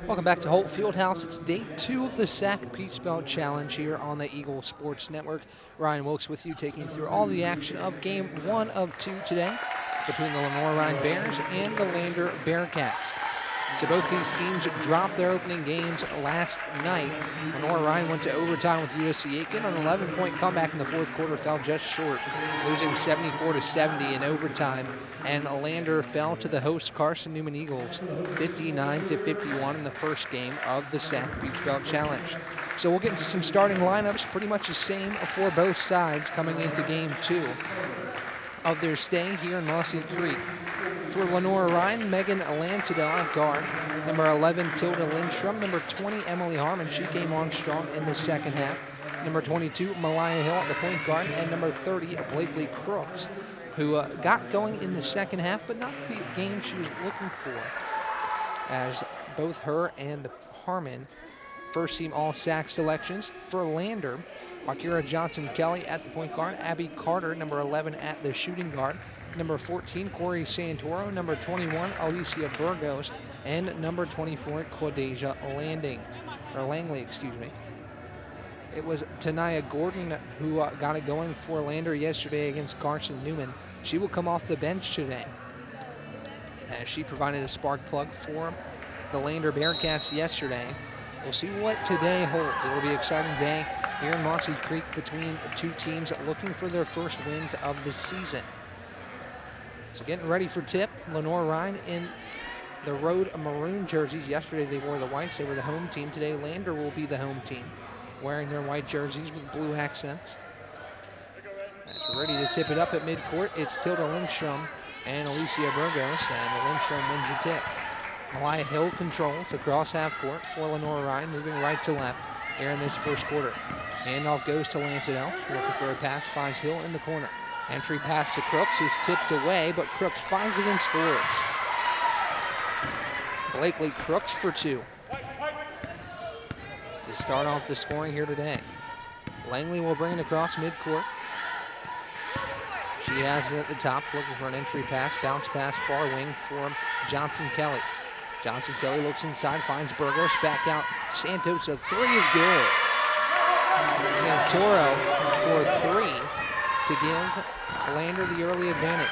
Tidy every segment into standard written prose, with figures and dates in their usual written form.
Welcome back to Holt Fieldhouse. It's day 2 of the SAC Peach Belt Challenge here on the Eagle Sports Network. Ryan Wilkes with you, taking you through all the action of game 1 of 2 today between the Lenoir-Rhyne Bears and the Lander Bearcats. So both these teams dropped their opening games last night. Lenoir-Rhyne went to overtime with USC-Aiken. An 11-point comeback in the fourth quarter fell just short, losing 74-70 in overtime. And Lander fell to the host Carson-Newman Eagles 59-51 in the first game of the SAC Peach Belt Challenge. So we'll get into some starting lineups, pretty much the same for both sides coming into game 2 of their stay here in Mossy Creek. For Lenoir-Rhyne, Megan Lansdale at guard. Number 11, Tilda Lindstrom. Number 20, Emily Harmon. She came on strong in the second half. Number 22, Malaya Hill at the point guard. And number 30, Blakely Crooks, who got going in the second half, but not the game she was looking for, as both her and Harmon first-team All-SAC selections. For Lander, Akira Johnson-Kelly at the point guard. Abby Carter, number 11, at the shooting guard. Number 14, Corey Santoro. Number 21, Alicia Burgos. And number 24, Quadeja Langley, excuse me. It was Tanaya Gordon who got it going for Lander yesterday against Carson-Newman. She will come off the bench today, as she provided a spark plug for the Lander Bearcats yesterday. We'll see what today holds. It will be an exciting day here in Mossy Creek between two teams looking for their first wins of the season. So getting ready for tip, Lenoir-Rhyne in the road maroon jerseys. Yesterday they wore the whites, they were the home team. Today Lander will be the home team, wearing their white jerseys with blue accents. As we're ready to tip it up at midcourt, it's Tilda Lindstrom and Alicia Burgos, and Lindstrom wins the tip. Malaya Hill controls across half court for Lenoir-Rhyne, moving right to left here in this first quarter. Handoff goes to Lansdale, looking for a pass, finds Hill in the corner. Entry pass to Crooks is tipped away, but Crooks finds it and scores. Blakely Crooks for 2. To start off the scoring here today. Langley will bring it across midcourt. She has it at the top, looking for an entry pass, bounce pass far wing for Johnson-Kelly. Johnson-Kelly looks inside, finds Burgos, back out. Santos, a 3 is good. Santoro for 3 to give Lander the early advantage.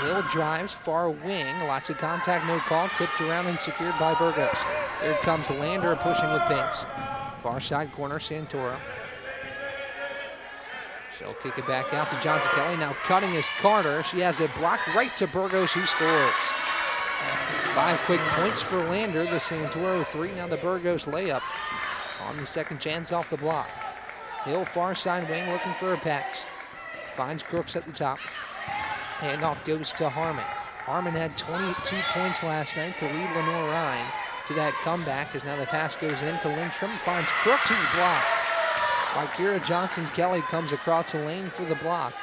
Hill drives, far wing, lots of contact, no call, tipped around and secured by Burgos. Here comes Lander pushing with pace. Far side corner, Santoro. She'll kick it back out to Johnson-Kelly. Now cutting is Carter. She has it blocked right to Burgos, who scores. 5 quick points for Lander. The Santoro 3, now the Burgos layup on the second chance off the block. Hill far side wing looking for a pass. Finds Crooks at the top. Handoff goes to Harmon. Harmon had 22 points last night to lead Lenoir-Rhyne to that comeback, as now the pass goes in to Lindstrom. Finds Crooks, who's blocked. Akira Johnson-Kelly comes across the lane for the block.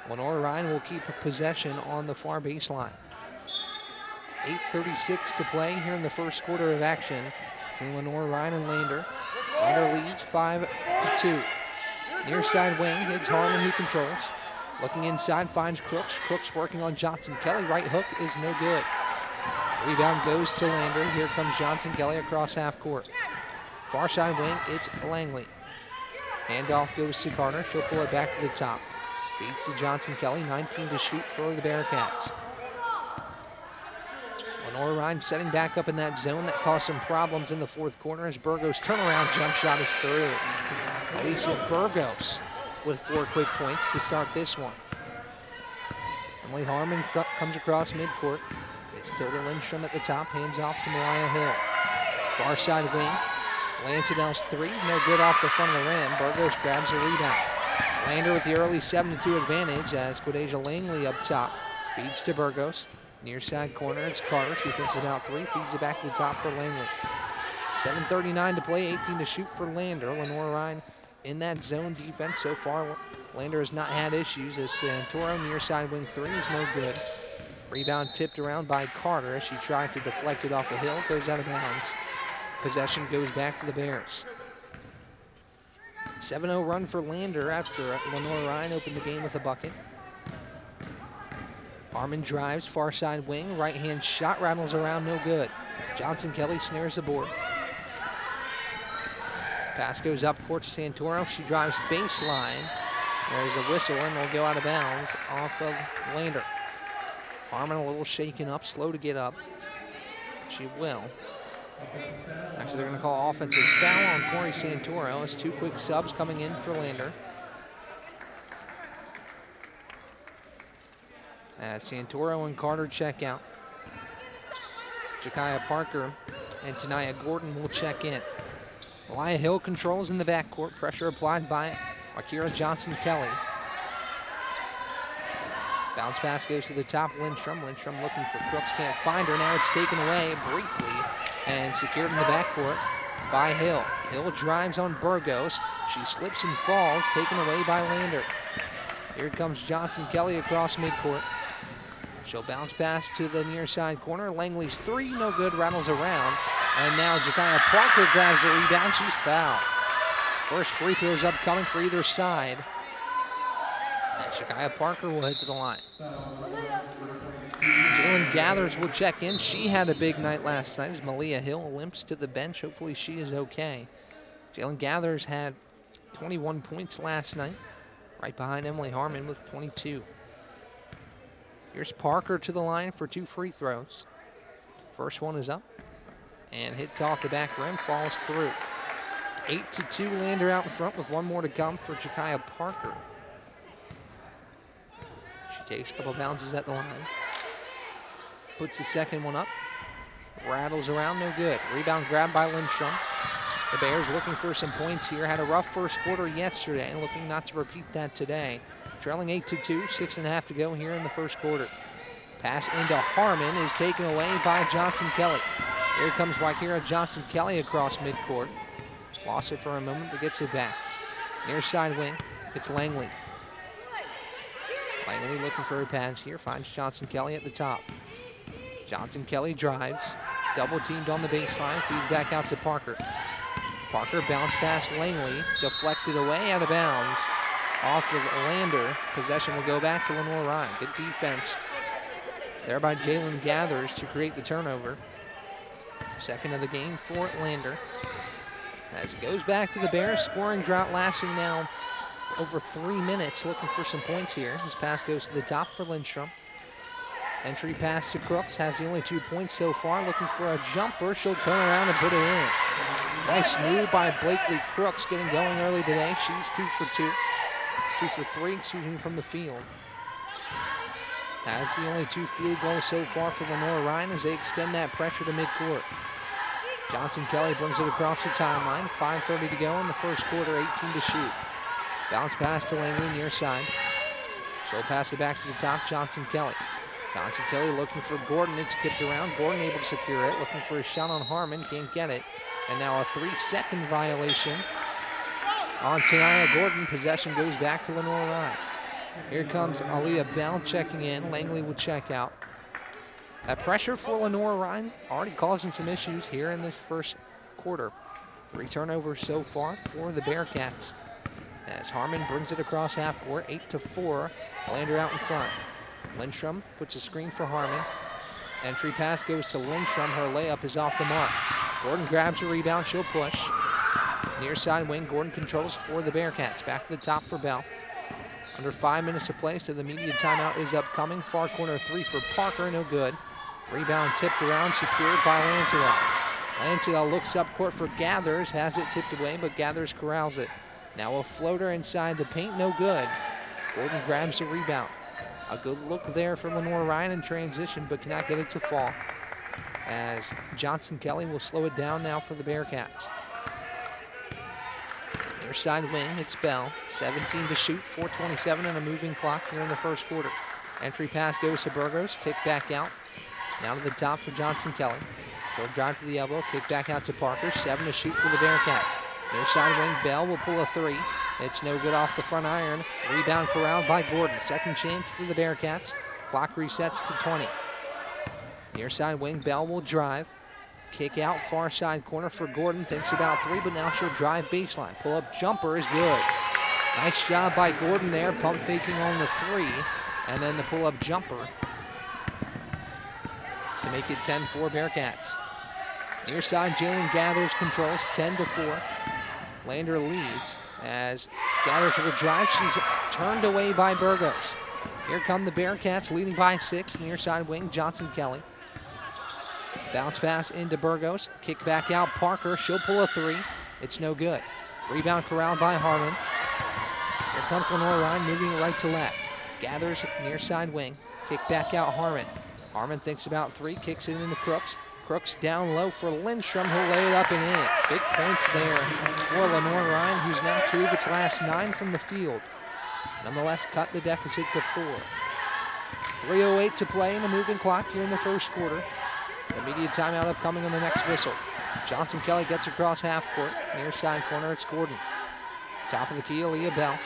Lenoir-Rhyne will keep possession on the far baseline. 8:36 to play here in the first quarter of action between Lenoir-Rhyne and Lander. Lander leads 5-2. Near side wing, it's Harmon who controls. Looking inside, finds Crooks. Crooks working on Johnson-Kelly. Right hook is no good. Rebound goes to Lander. Here comes Johnson-Kelly across half court. Far side wing, it's Langley. Handoff goes to Carter. She'll pull it back to the top. Feeds to Johnson-Kelly. 19 to shoot for the Bearcats. Lenoir-Rhyne setting back up in that zone that caused some problems in the fourth quarter, as Burgos' turnaround jump shot is through. Alicia Burgos with 4 quick points to start this one. Emily Harmon comes across midcourt. It's Tilda Lindstrom at the top, hands off to Malaya Hill. Far side wing, Lansdale's 3, no good off the front of the rim. Burgos grabs a rebound. Lander with the early 7-2 advantage, as Quadeja Langley up top feeds to Burgos. Near side corner, it's Carter. She thinks it out 3, feeds it back to the top for Langley. 7:39 to play, 18 to shoot for Lander. Lenoir-Rhyne in that zone defense so far. Lander has not had issues, as Santoro near side wing 3 is no good. Rebound tipped around by Carter as she tried to deflect it off the hill, goes out of bounds. Possession goes back to the Bears. 7-0 run for Lander after Lenoir-Rhyne opened the game with a bucket. Harmon drives, far side wing, right hand shot rattles around, no good. Johnson-Kelly snares the board. Pass goes up court to Santoro. She drives baseline. There's a whistle and will go out of bounds off of Lander. Harmon a little shaken up, slow to get up. She will. Actually, they're going to call offensive foul on Corey Santoro as 2 quick subs coming in for Lander. As Santoro and Carter check out. Jakaya Parker and Tanaya Gordon will check in. Elia Hill controls in the backcourt. Pressure applied by Akira Johnson-Kelly. Bounce pass goes to the top. Lindstrom looking for Crooks. Can't find her. Now it's taken away briefly and secured in the backcourt by Hill. Hill drives on Burgos. She slips and falls, taken away by Lander. Here comes Johnson-Kelly across midcourt. She'll bounce pass to the near side corner. Langley's 3, no good, rattles around. And now Jakaya Parker grabs the rebound. She's fouled. First free throws upcoming for either side. And Jakaya Parker will head to the line. Jalen Gathers will check in. She had a big night last night as Malia Hill limps to the bench. Hopefully she is okay. Jalen Gathers had 21 points last night, right behind Emily Harmon with 22. Here's Parker to the line for 2 free throws. First one is up and hits off the back rim, falls through. 8-2, Lander out in front with 1 more to come for Jakaya Parker. She takes a couple bounces at the line. Puts the second one up. Rattles around, no good. Rebound grabbed by Lindstrom. The Bears looking for some points here. Had a rough first quarter yesterday and looking not to repeat that today. Trailing 8-2, 6.5 to go here in the first quarter. Pass into Harmon is taken away by Johnson-Kelly. Here comes Wakira Johnson-Kelly across midcourt. Lost it for a moment, but gets it back. Near side wing, it's Langley. Langley looking for her pass here, finds Johnson-Kelly at the top. Johnson-Kelly drives, double teamed on the baseline, feeds back out to Parker. Parker bounce pass Langley, deflected away out of bounds. Off of Lander, possession will go back to Lenoir-Rhyne. Good defense there by Jalen Gathers to create the turnover. Second of the game for Lander. As it goes back to the Bears, scoring drought lasting now over 3 minutes, looking for some points here. This pass goes to the top for Lindstrom. Entry pass to Crooks, has the only 2 points so far, looking for a jumper. She'll turn around and put it in. Nice move by Blakely Crooks, getting going early today. She's 2 for 3, from the field. Has the only 2 field goals so far for Lenoir-Rhyne as they extend that pressure to midcourt. Johnson-Kelly brings it across the timeline. 5:30 to go in the first quarter, 18 to shoot. Bounce pass to Langley near side. She'll pass it back to the top, Johnson-Kelly. Johnson-Kelly looking for Gordon. It's tipped around. Gordon able to secure it. Looking for a shot on Harmon. Can't get it. And now a 3-second violation on Tanaya Gordon. Possession goes back to Lenoir-Rhyne. Here comes Aaliyah Bell checking in. Langley will check out. That pressure for Lenoir-Rhyne already causing some issues here in this first quarter. 3 turnovers so far for the Bearcats. As Harmon brings it across half court, 8-4. Lander out in front. Lindstrom puts a screen for Harmon. Entry pass goes to Lindstrom. Her layup is off the mark. Gordon grabs a rebound. She'll push. Near side wing, Gordon controls for the Bearcats. Back to the top for Bell. Under 5 minutes to play, so the media timeout is upcoming. Far corner 3 for Parker, no good. Rebound tipped around, secured by Lansdale. Lansdale looks up court for Gathers, has it tipped away, but Gathers corrals it. Now a floater inside the paint, no good. Gordon grabs the rebound. A good look there for Lenoir-Rhyne in transition, but cannot get it to fall. As Johnson-Kelly will slow it down now for the Bearcats. Near side wing, it's Bell. 17 to shoot, 4:27 and a moving clock here in the first quarter. Entry pass goes to Burgos, kick back out. Now to the top for Johnson-Kelly. She'll drive to the elbow, kick back out to Parker. 7 to shoot for the Bearcats. Near side wing, Bell will pull a 3. It's no good off the front iron. Rebound corralled by Gordon. Second chance for the Bearcats. Clock resets to 20. Near side wing, Bell will drive. Kick out far side corner for Gordon. Thinks about 3, but now she'll drive baseline. Pull up jumper is good. Nice job by Gordon there. Pump faking on the 3. And then the pull up jumper to make it 10-4 Bearcats. Near side, Jalen Gathers controls 10-4. Lander leads as Gathers will drive. She's turned away by Burgos. Here come the Bearcats leading by 6. Near side wing, Johnson Kelly. Bounce pass into Burgos. Kick back out, Parker. She'll pull a 3. It's no good. Rebound corralled by Harmon. Here comes Lenoir-Rhyne moving right to left. Gathers near side wing. Kick back out, Harmon. Harmon thinks about 3, kicks it into Crooks. Crooks down low for Lindstrom, who'll lay it up and in. Big points there for Lenoir-Rhyne, who's now 2 of its last 9 from the field. Nonetheless, cut the deficit to 4. 3:08 to play in a moving clock here in the first quarter. Immediate timeout upcoming on the next whistle. Johnson Kelly gets across half court. Near side corner, it's Gordon. Top of the key, Aaliyah Bell.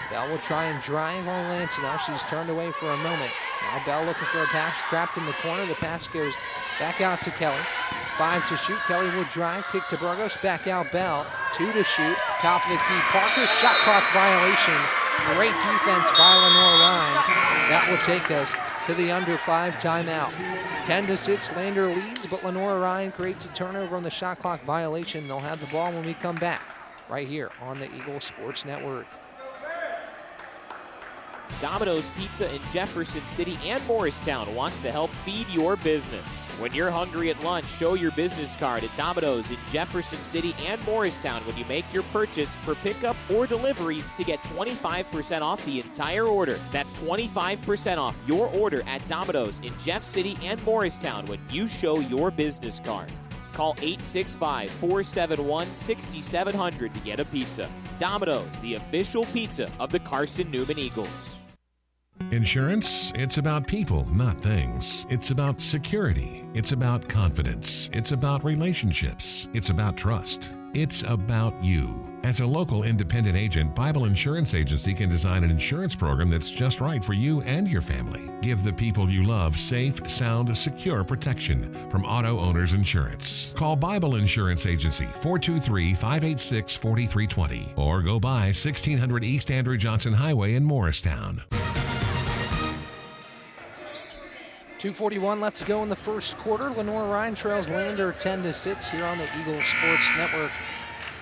Bell will try and drive on Lansdale. She's turned away for a moment. Now Bell looking for a pass, trapped in the corner. The pass goes back out to Kelly. 5 to shoot. Kelly will drive, kick to Burgos, back out Bell. 2 to shoot. Top of the key. Parker, shot clock violation. Great defense by Lenoir-Rhyne. That will take us to the under 5 timeout. 10-6, Lander leads, but Lenoir-Rhyne creates a turnover on the shot clock violation. They'll have the ball when we come back right here on the Eagle Sports Network. Domino's Pizza in Jefferson City and Morristown wants to help feed your business. When you're hungry at lunch, show your business card at Domino's in Jefferson City and Morristown when you make your purchase for pickup or delivery to get 25% off the entire order. That's 25% off your order at Domino's in Jeff City and Morristown when you show your business card. Call 865-471-6700 to get a pizza. Domino's, the official pizza of the Carson-Newman Eagles. Insurance, it's about people, not things. It's about security. It's about confidence. It's about relationships. It's about trust. It's about you. As a local independent agent, Bible Insurance Agency can design an insurance program that's just right for you and your family. Give the people you love safe, sound, secure protection from Auto Owners Insurance. Call Bible Insurance Agency 423-586-4320 or go by 1600 East Andrew Johnson Highway in Morristown. 2:41 left to go in the first quarter. Lenoir-Rhyne trails Lander 10-6 here on the Eagle Sports Network.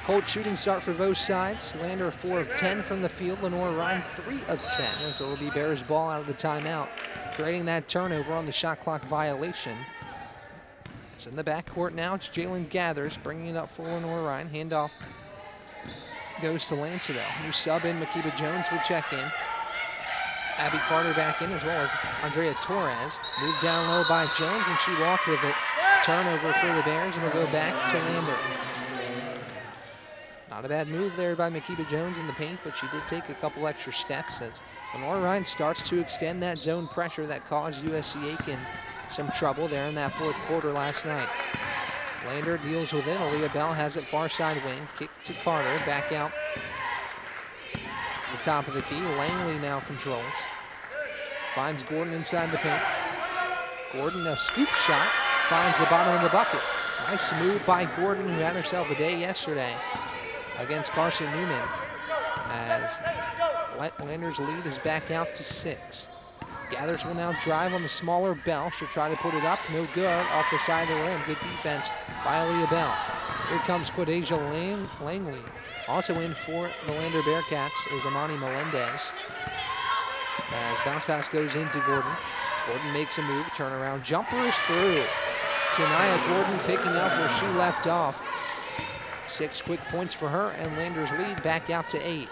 Cold shooting start for both sides. Lander 4 of 10 from the field. Lenoir-Rhyne 3 of 10 as it'll be Bears ball out of the timeout, creating that turnover on the shot clock violation. It's in the backcourt now. It's Jalen Gathers bringing it up for Lenoir-Rhyne. Handoff goes to Lansdale. New sub in, Makiba Jones will check in. Abby Carter back in, as well as Andrea Torres. Moved down low by Jones, and she walked with it. Turnover for the Bears, and it'll go back to Lander. Not a bad move there by Makiba Jones in the paint, but she did take a couple extra steps as Lenoir-Rhyne starts to extend that zone pressure that caused USC Aiken some trouble there in that fourth quarter last night. Lander deals with it. Aaliyah Bell has it far side wing. Kick to Carter, back out the top of the key. Langley now controls. Finds Gordon inside the paint. Gordon, a scoop shot, finds the bottom of the bucket. Nice move by Gordon, who had herself a day yesterday against Carson-Newman, as Lander's lead is back out to 6. Gathers will now drive on the smaller Bell. She'll try to put it up. No good. Off the side of the rim. Good defense by Aaliyah Bell. Here comes Quadesia Langley. Also in for the Lander Bearcats is Amani Melendez. As bounce pass goes into Gordon. Gordon makes a move. Turnaround jumper is through. Tanaya Gordon picking up where she left off. 6 quick points for her, and Lander's lead back out to 8.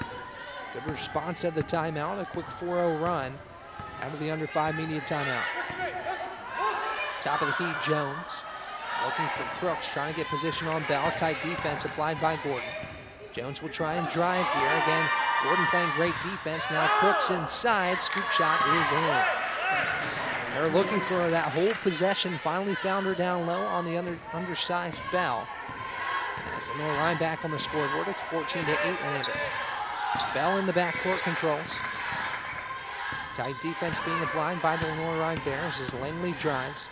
Good response at the timeout. A quick 4-0 run out of the under 5 media timeout. Top of the key, Jones. Looking for Crooks, trying to get position on Bell. Tight defense applied by Gordon. Jones will try and drive here. Again, Gordon playing great defense. Now Crooks inside. Scoop shot is in. They're looking for that whole possession. Finally found her down low on the undersized Bell. As Lenoir-Rhyne back on the scoreboard, it's 14-8 Lander. Bell in the backcourt controls. Tight defense being applied by the Lenoir-Rhyne Bears as Langley drives.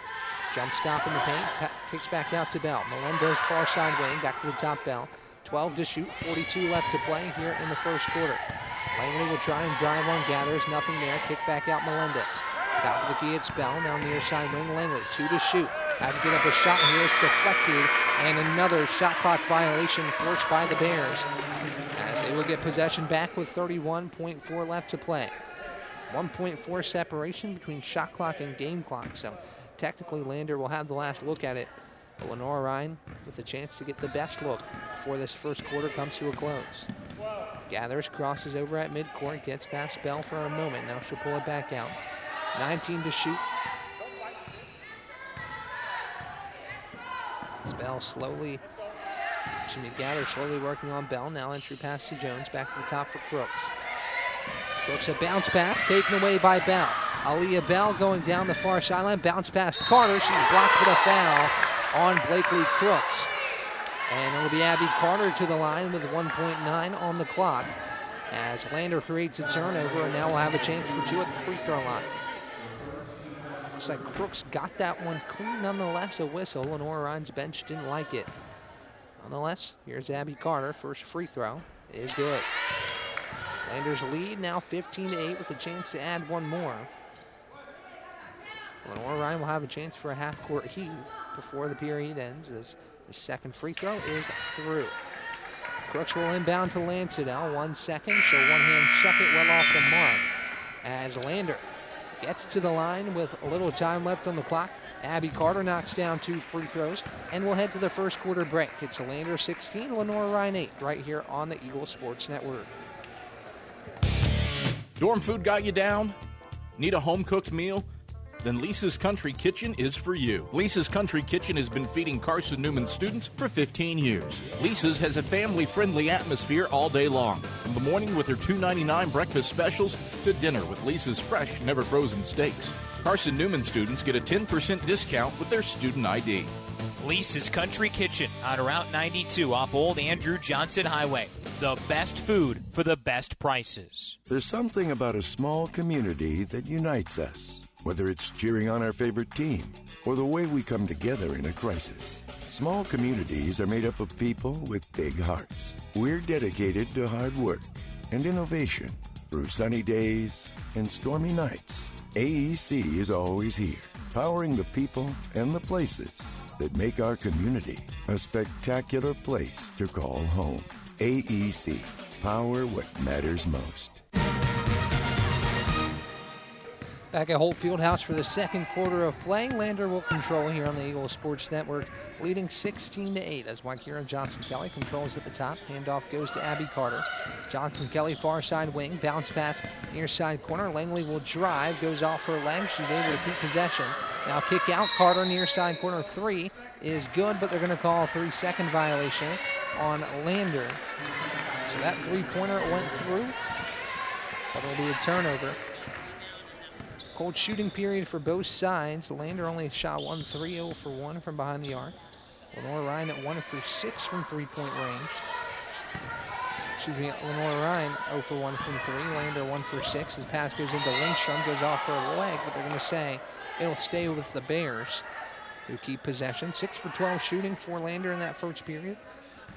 Jump stop in the paint, kicks back out to Bell. Melendez far side wing, back to the top Bell. 12 to shoot, 42 left to play here in the first quarter. Langley will try and drive on Gathers, nothing there. Kick back out Melendez. Top of the key, it's Bell, now near side wing Langley. 2 to shoot. Had to get up a shot here. It's deflected, and another shot clock violation forced by the Bears, as they will get possession back with 31.4 left to play. 1.4 separation between shot clock and game clock, so technically Lander will have the last look at it. But Lenoir-Rhyne with a chance to get the best look before this first quarter comes to a close. Gathers, crosses over at midcourt, gets past Bell for a moment. Now she'll pull it back out. 19 to shoot. Bell slowly, Gathers slowly working on Bell. Now entry pass to Jones, back to the top for Crooks. Crooks a bounce pass taken away by Bell. Aaliyah Bell going down the far sideline, bounce pass Carter. She's blocked with a foul on Blakely Crooks. And it'll be Abby Carter to the line with 1.9 on the clock, as Lander creates a turnover, and now we'll have a chance for 2 at the free throw line. Looks like Crooks got that one clean nonetheless. A whistle. Lenoir-Rhyne's bench didn't like it. Nonetheless, here's Abby Carter. First free throw is good. Lander's lead now 15-8 with a chance to add one more. Lenoir-Rhyne will have a chance for a half-court heave before the period ends, as the second free throw is through. Crooks will inbound to Lansdale. 1 second, so one-hand chuck it well off the mark, as Lander gets to the line with a little time left on the clock. Abby Carter knocks down 2 free throws, and we'll head to the first quarter break. It's Lander 16, Lenoir-Rhyne 8, right here on the Eagle Sports Network. Dorm food got you down? Need a home-cooked meal? Then Lisa's Country Kitchen is for you. Lisa's Country Kitchen has been feeding Carson-Newman students for 15 years. Lisa's has a family-friendly atmosphere all day long, from the morning with her $2.99 breakfast specials to dinner with Lisa's fresh, never-frozen steaks. Carson-Newman students get a 10% discount with their student ID. Lisa's Country Kitchen on Route 92 off Old Andrew Johnson Highway. The best food for the best prices. There's something about a small community that unites us. Whether it's cheering on our favorite team or the way we come together in a crisis. Small communities are made up of people with big hearts. We're dedicated to hard work and innovation through sunny days and stormy nights. AEC is always here, powering the people and the places that make our community a spectacular place to call home. AEC, power what matters most. Back at Holt Fieldhouse for the second quarter of play. Lander will control here on the Eagle Sports Network, leading 16-8 as Wakira Johnson-Kelly controls at the top. Handoff goes to Abby Carter. Johnson-Kelly far side wing, bounce pass near side corner. Langley will drive, goes off her leg. She's able to keep possession. Now kick out, Carter near side corner. 3 is good, but they're going to call a 3-second violation on Lander. So that three-pointer went through, but it'll be a turnover. Cold shooting period for both sides. Lander only shot 1 3, 0 for 1 from behind the arc. Lenoir-Rhyne at 1 for 6 from three-point range. Lenoir-Rhyne 0 for 1 from 3. Lander 1 for 6. His pass goes into Lindstrom, goes off her leg, but they're going to say it'll stay with the Bears, who keep possession. 6 for 12 shooting for Lander in that first period.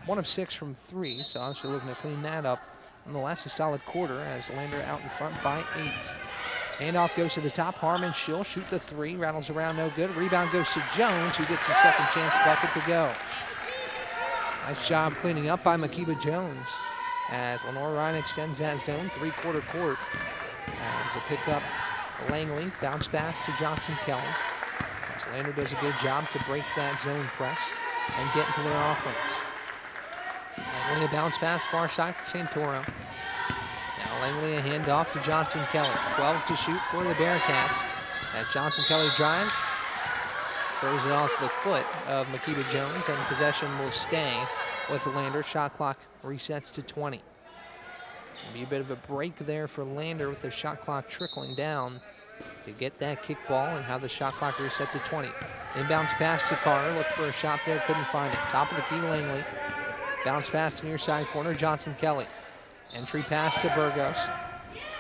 1 of 6 from 3, so obviously looking to clean that up. Nonetheless, a solid quarter as Lander out in front by 8. Handoff goes to the top. Harmon, she'll shoot the 3. Rattles around, no good. Rebound goes to Jones, who gets a second chance bucket to go. Nice job cleaning up by Makiba Jones as Lenoir-Rhyne extends that zone, 3-quarter court. As a pickup, Langley, bounce pass to Johnson-Kelly. As Lander does a good job to break that zone press and get into their offense. Langley a bounce pass, far side for Santoro. Now Langley a handoff to Johnson-Kelly. 12 to shoot for the Bearcats. As Johnson-Kelly drives, throws it off the foot of Makiba Jones, and possession will stay with Lander. Shot clock resets to 20. It'll be a bit of a break there for Lander with the shot clock trickling down to get that kick ball and have the shot clock reset to 20. Inbounds pass to Carter. Looked for a shot there, couldn't find it. Top of the key, Langley. Bounce pass to near side corner, Johnson-Kelly. Entry pass to Burgos.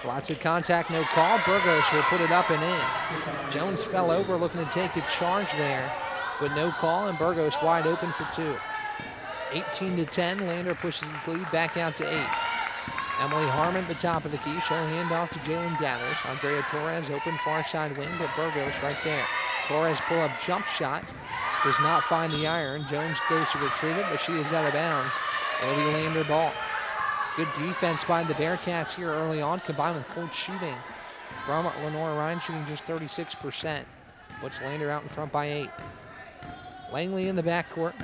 Lots of contact, no call. Burgos will put it up and in. Jones fell over looking to take a charge there, but no call, and Burgos wide open for 2. 18-10, Lander pushes its lead back out to 8. Emily Harmon at the top of the key. She'll hand off to Jalen Gathers. Andrea Torres open far side wing, but Burgos right there. Torres pull-up jump shot does not find the iron. Jones goes to retrieve it, but she is out of bounds. It'll be Lander ball. Good defense by the Bearcats here early on, combined with cold shooting from Lenoir-Rhyne, shooting just 36%. Puts Lander out in front by 8. Langley in the backcourt.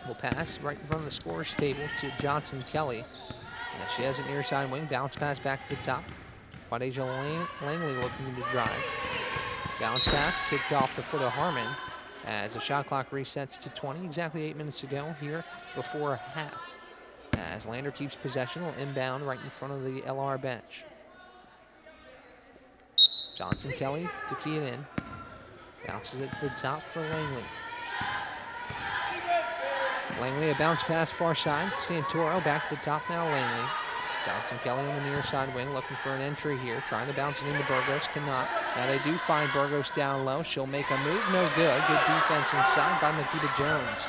Will pass right in front of the scorer's table to Johnson Kelly. And she has it near side wing. Bounce pass back to the top. Quadeja Langley looking to drive. Bounce pass kicked off the foot of Harmon as the shot clock resets to 20. Exactly 8 minutes to go here before half. As Lander keeps possession, will inbound right in front of the LR bench. Johnson Kelly to key it in. Bounces it to the top for Langley. Langley, a bounce pass far side. Santoro back to the top now, Langley. Johnson Kelly on the near side wing, looking for an entry here. Trying to bounce it into Burgos, cannot. Now they do find Burgos down low. She'll make a move, no good. Good defense inside by Makiba Jones.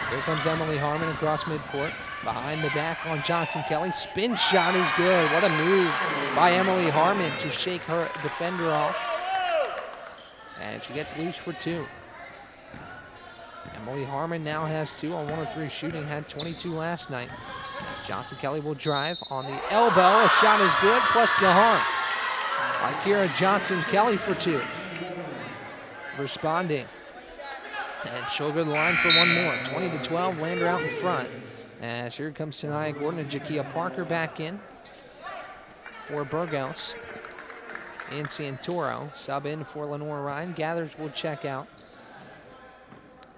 Here comes Emily Harmon across midcourt. Behind the back on Johnson Kelly. Spin shot is good. What a move by Emily Harmon to shake her defender off. And she gets loose for 2. Emily Harmon now has 2 on 1 of 3 shooting. Had 22 last night. As Johnson Kelly will drive on the elbow. A shot is good, plus the harm. Akira Johnson Kelly for 2. Responding. And she'll go to the line for one more. 20-12, Lander out in front. As here comes Tanaya Gordon and Jakia Parker back in for Burgos. And Santoro sub in for Lenoir-Rhyne. Gathers will check out.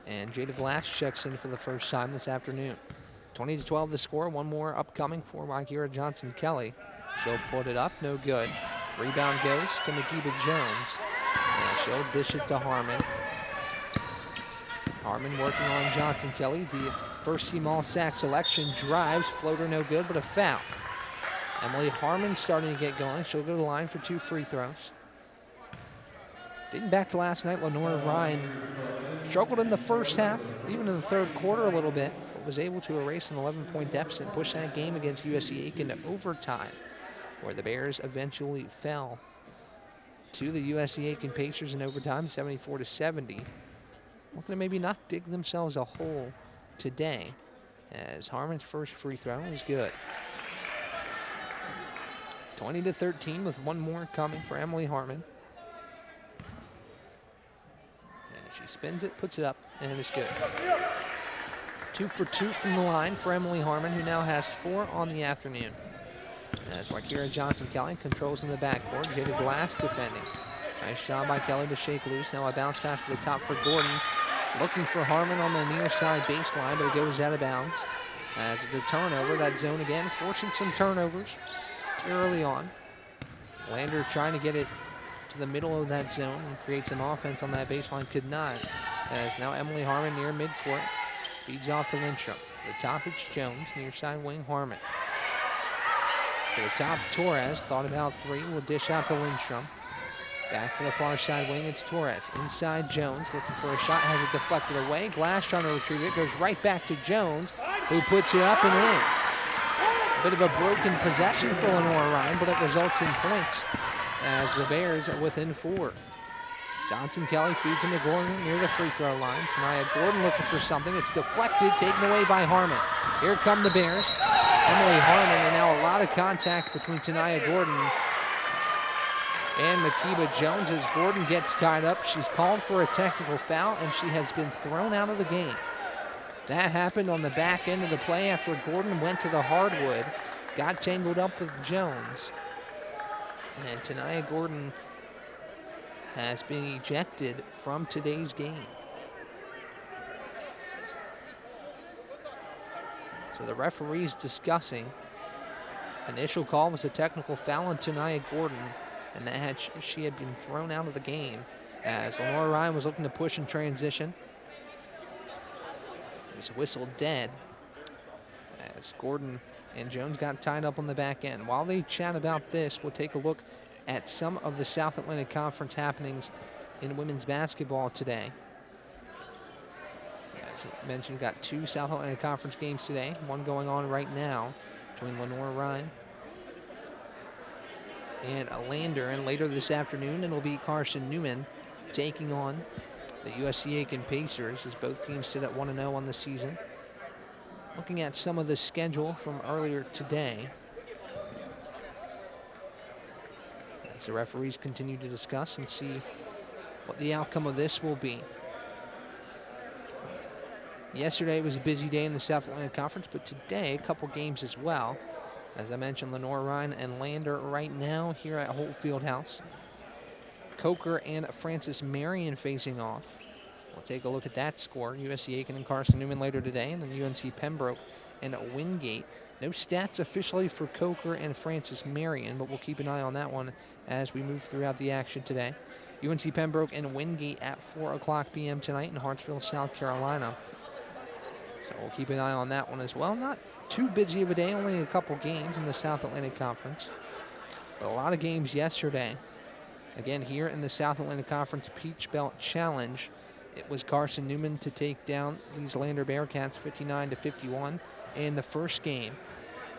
And Jada Glass checks in for the first time this afternoon. 20-12 the score. One more upcoming for Akira Johnson Kelly. She'll put it up, no good. Rebound goes to Makiba Jones. And she'll dish it to Harmon. Harmon working on Johnson Kelly. The first team All-SAC selection. Drives, floater no good, but a foul. Emily Harmon starting to get going. She'll go to the line for 2 free throws. Dating back to last night, Lenoir-Rhyne struggled in the first half, even in the third quarter a little bit, but was able to erase an 11-point deficit and push that game against USC Aiken into overtime, where the Bears eventually fell to the USC Aiken Pacers in overtime, 74-70. Looking to maybe not dig themselves a hole today, as Harmon's first free throw is good. 20-13 with one more coming for Emily Harmon. And she spins it, puts it up, and it's good. 2 for 2 from the line for Emily Harmon, who now has 4 on the afternoon. As Wakira Johnson-Kelly controls in the backcourt. Jada Glass defending. Nice job by Kelly to shake loose. Now a bounce pass to the top for Gordon. Looking for Harmon on the near side baseline, but it goes out of bounds. As it's a turnover, that zone again, forcing some turnovers early on. Lander trying to get it to the middle of that zone and create some offense on that baseline, could not. As now Emily Harmon near midcourt, feeds off to Lindstrom. To the top, it's Jones, near side wing Harmon. To the top, Torres, thought about 3, will dish out to Lindstrom. Back to the far side wing, it's Torres. Inside Jones, looking for a shot, has it deflected away. Glass trying to retrieve it, goes right back to Jones, who puts it up and in. A bit of a broken possession for Lenoir-Rhyne, but it results in points as the Bears are within 4. Johnson Kelly feeds into Gordon near the free throw line. Tanaya Gordon looking for something. It's deflected, taken away by Harmon. Here come the Bears. Emily Harmon, and now a lot of contact between Tanaya Gordon and Makiba Jones as Gordon gets tied up. She's called for a technical foul, and she has been thrown out of the game. That happened on the back end of the play after Gordon went to the hardwood, got tangled up with Jones. And Tanaya Gordon has been ejected from today's game. So the referee's discussing. Initial call was a technical foul on Tanaya Gordon, and that she had been thrown out of the game as Lenoir-Rhyne was looking to push in transition. It was whistled dead as Gordon and Jones got tied up on the back end. While they chat about this, we'll take a look at some of the South Atlantic Conference happenings in women's basketball today. As I mentioned, we've got 2 South Atlantic Conference games today, one going on right now between Lenoir-Rhyne and Lander, and later this afternoon it'll be Carson-Newman taking on the USC Aiken Pacers, as both teams sit at 1-0 on the season. Looking at some of the schedule from earlier today, as the referees continue to discuss and see what the outcome of this will be. Yesterday was a busy day in the South Atlantic Conference, but today a couple games as well. As I mentioned, Lenoir-Rhyne and Lander right now here at Holt Fieldhouse. Coker and Francis Marion facing off. We'll take a look at that score. USC Aiken and Carson-Newman later today, and then UNC Pembroke and Wingate. No stats officially for Coker and Francis Marion, but we'll keep an eye on that one as we move throughout the action today. UNC Pembroke and Wingate at 4 o'clock p.m. tonight in Hartsville, South Carolina. So we'll keep an eye on that one as well. Not too busy of a day, only a couple games in the South Atlantic Conference, but a lot of games yesterday. Again, here in the South Atlantic Conference Peach Belt Challenge, it was Carson-Newman to take down these Lander Bearcats 59-51 in the first game.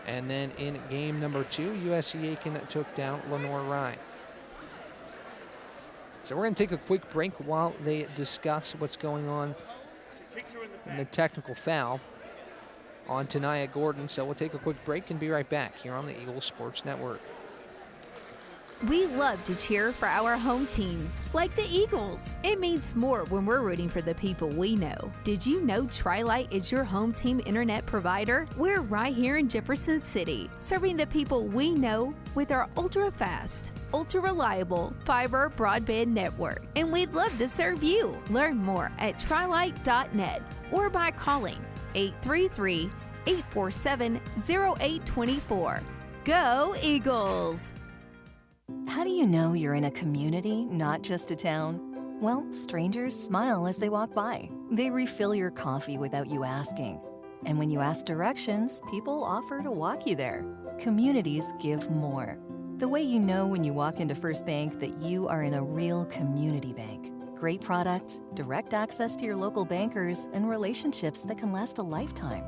And then in game number 2, USC Aiken took down Lenoir-Rhyne. So we're going to take a quick break while they discuss what's going on in the technical foul on Tanaya Gordon. So we'll take a quick break and be right back here on the Eagle Sports Network. We love to cheer for our home teams, like the Eagles. It means more when we're rooting for the people we know. Did you know Tri-Lite is your home team internet provider? We're right here in Jefferson City, serving the people we know with our ultra-fast, ultra-reliable fiber broadband network. And we'd love to serve you. Learn more at trilite.net or by calling 833-847-0824. Go Eagles! How do you know you're in a community, not just a town? Well, strangers smile as they walk by. They refill your coffee without you asking. And when you ask directions, people offer to walk you there. Communities give more. The way you know when you walk into First Bank that you are in a real community bank. Great products, direct access to your local bankers, and relationships that can last a lifetime.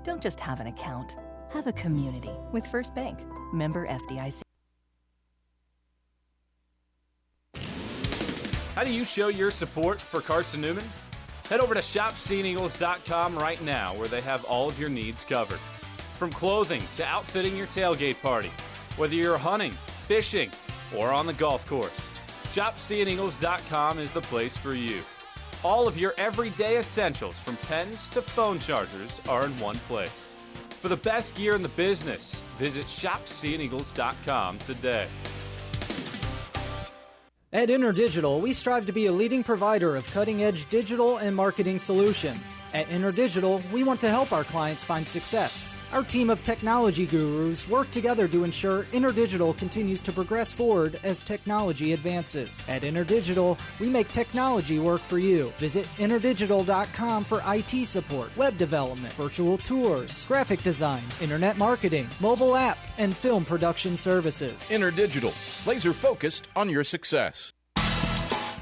Don't just have an account. Have a community with First Bank. Member FDIC. How do you show your support for Carson-Newman? Head over to shopseeandeagles.com right now, where they have all of your needs covered. From clothing to outfitting your tailgate party, whether you're hunting, fishing, or on the golf course, shopseeandeagles.com is the place for you. All of your everyday essentials, from pens to phone chargers, are in one place. For the best gear in the business, visit shopseeandeagles.com today. At InterDigital, we strive to be a leading provider of cutting-edge digital and marketing solutions. At InterDigital, we want to help our clients find success. Our team of technology gurus work together to ensure InterDigital continues to progress forward as technology advances. At InterDigital, we make technology work for you. Visit interdigital.com for IT support, web development, virtual tours, graphic design, internet marketing, mobile app, and film production services. InterDigital, laser focused on your success.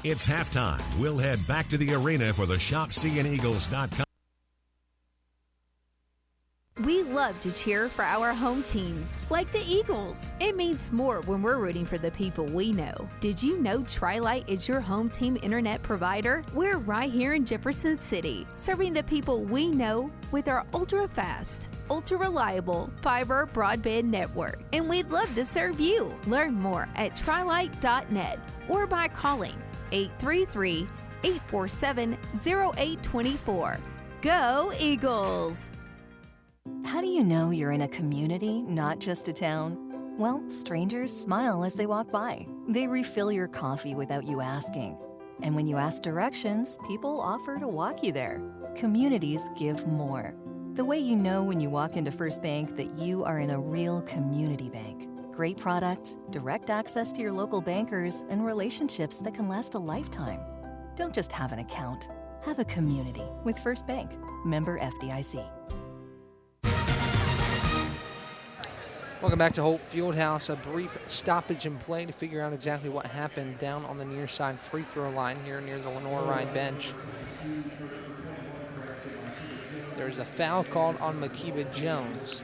It's halftime. We'll head back to the arena for the ShopSeeAndEagles.com. We love to cheer for our home teams, like the Eagles. It means more when we're rooting for the people we know. Did you know Tri-Lite is your home team internet provider? We're right here in Jefferson City, serving the people we know with our ultra-fast, ultra-reliable fiber broadband network. And we'd love to serve you. Learn more at trilite.net or by calling 833-847-0824. Go Eagles! How do you know you're in a community, not just a town? Well, strangers smile as they walk by. They refill your coffee without you asking. And when you ask directions, people offer to walk you there. Communities give more. The way you know when you walk into First Bank that you are in a real community bank. Great products, direct access to your local bankers, and relationships that can last a lifetime. Don't just have an account. Have a community with First Bank. Member FDIC. Welcome back to Holt Fieldhouse. A brief stoppage in play to figure out exactly what happened down on the near side free throw line here near the Lenoir-Rhyne bench. There's a foul called on Makiba Jones.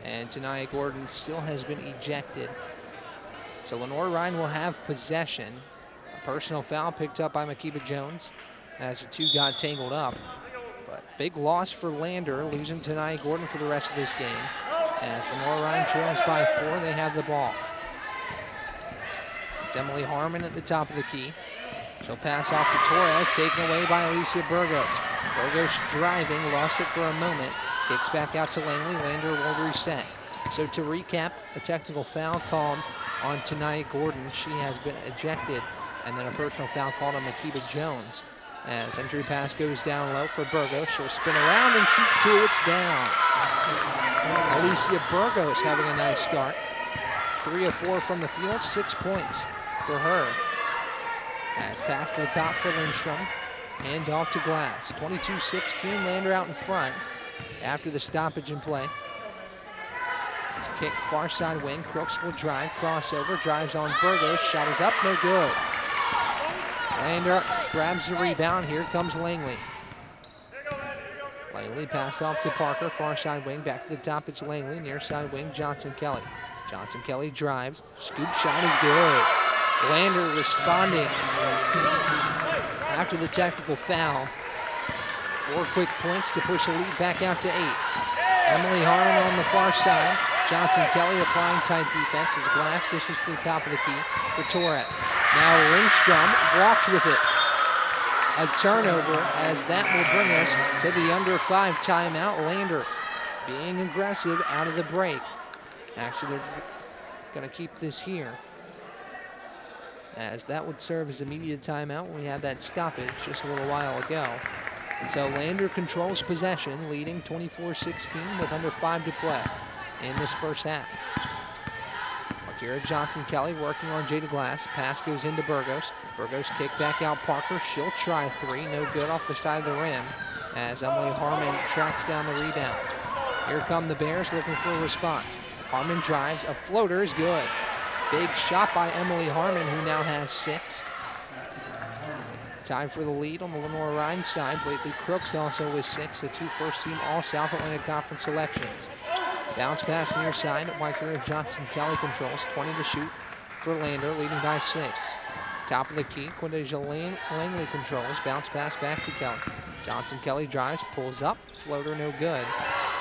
And Tanaya Gordon still has been ejected. So Lenoir-Rhyne will have possession. Personal foul picked up by Makiba Jones as the two got tangled up. But big loss for Lander, losing to Nia Gordon for the rest of this game. As Lenoir-Rhyne trails by 4, they have the ball. It's Emily Harmon at the top of the key. She'll pass off to Torres, taken away by Alicia Burgos. Burgos driving, lost it for a moment. Kicks back out to Langley. Lander will reset. So to recap, a technical foul called on Nia Gordon. She has been ejected. And then a personal foul called on Makiba Jones. As entry pass goes down low for Burgos. She'll spin around and shoot 2. It's down. Alicia Burgos having a nice start. 3 of 4 from the field, 6 points for her. As pass to the top for Lindstrom. Hand off to Glass. 22-16, Lander out in front after the stoppage in play. It's a kick far side wing. Crooks will drive, crossover, drives on Burgos. Shot is up, no good. Lander grabs the rebound. Here comes Langley. Langley pass off to Parker, far side wing. Back to the top, it's Langley. Near side wing, Johnson Kelly. Johnson Kelly drives. Scoop shot is good. Lander responding after the technical foul. 4 quick points to push the lead back out to 8. Emily Harmon on the far side. Johnson Kelly applying tight defense as Glass dishes to the top of the key for Torres. Now Lindstrom walked with it. A turnover as that will bring us to the under 5 timeout. Lander being aggressive out of the break. Actually, they're going to keep this here, as that would serve as immediate timeout when we had that stoppage just a little while ago. So Lander controls possession, leading 24-16 with under 5 to play in this first half. Akira Johnson-Kelly working on Jada Glass. Pass goes into Burgos. Burgos kick back out Parker. She'll try 3. No good off the side of the rim as Emily Harmon tracks down the rebound. Here come the Bears looking for a response. Harmon drives. A floater is good. Big shot by Emily Harmon, who now has 6. Time for the lead on the Lenoir-Rhyne side. Blakely Crooks also with 6, the 2 first-team All-South Atlantic Conference selections. Bounce pass near side. Waikira Johnson-Kelly controls. 20 to shoot for Lander, leading by 6. Top of the key, Quintasia Langley controls. Bounce pass back to Kelly. Johnson-Kelly drives, pulls up. Floater no good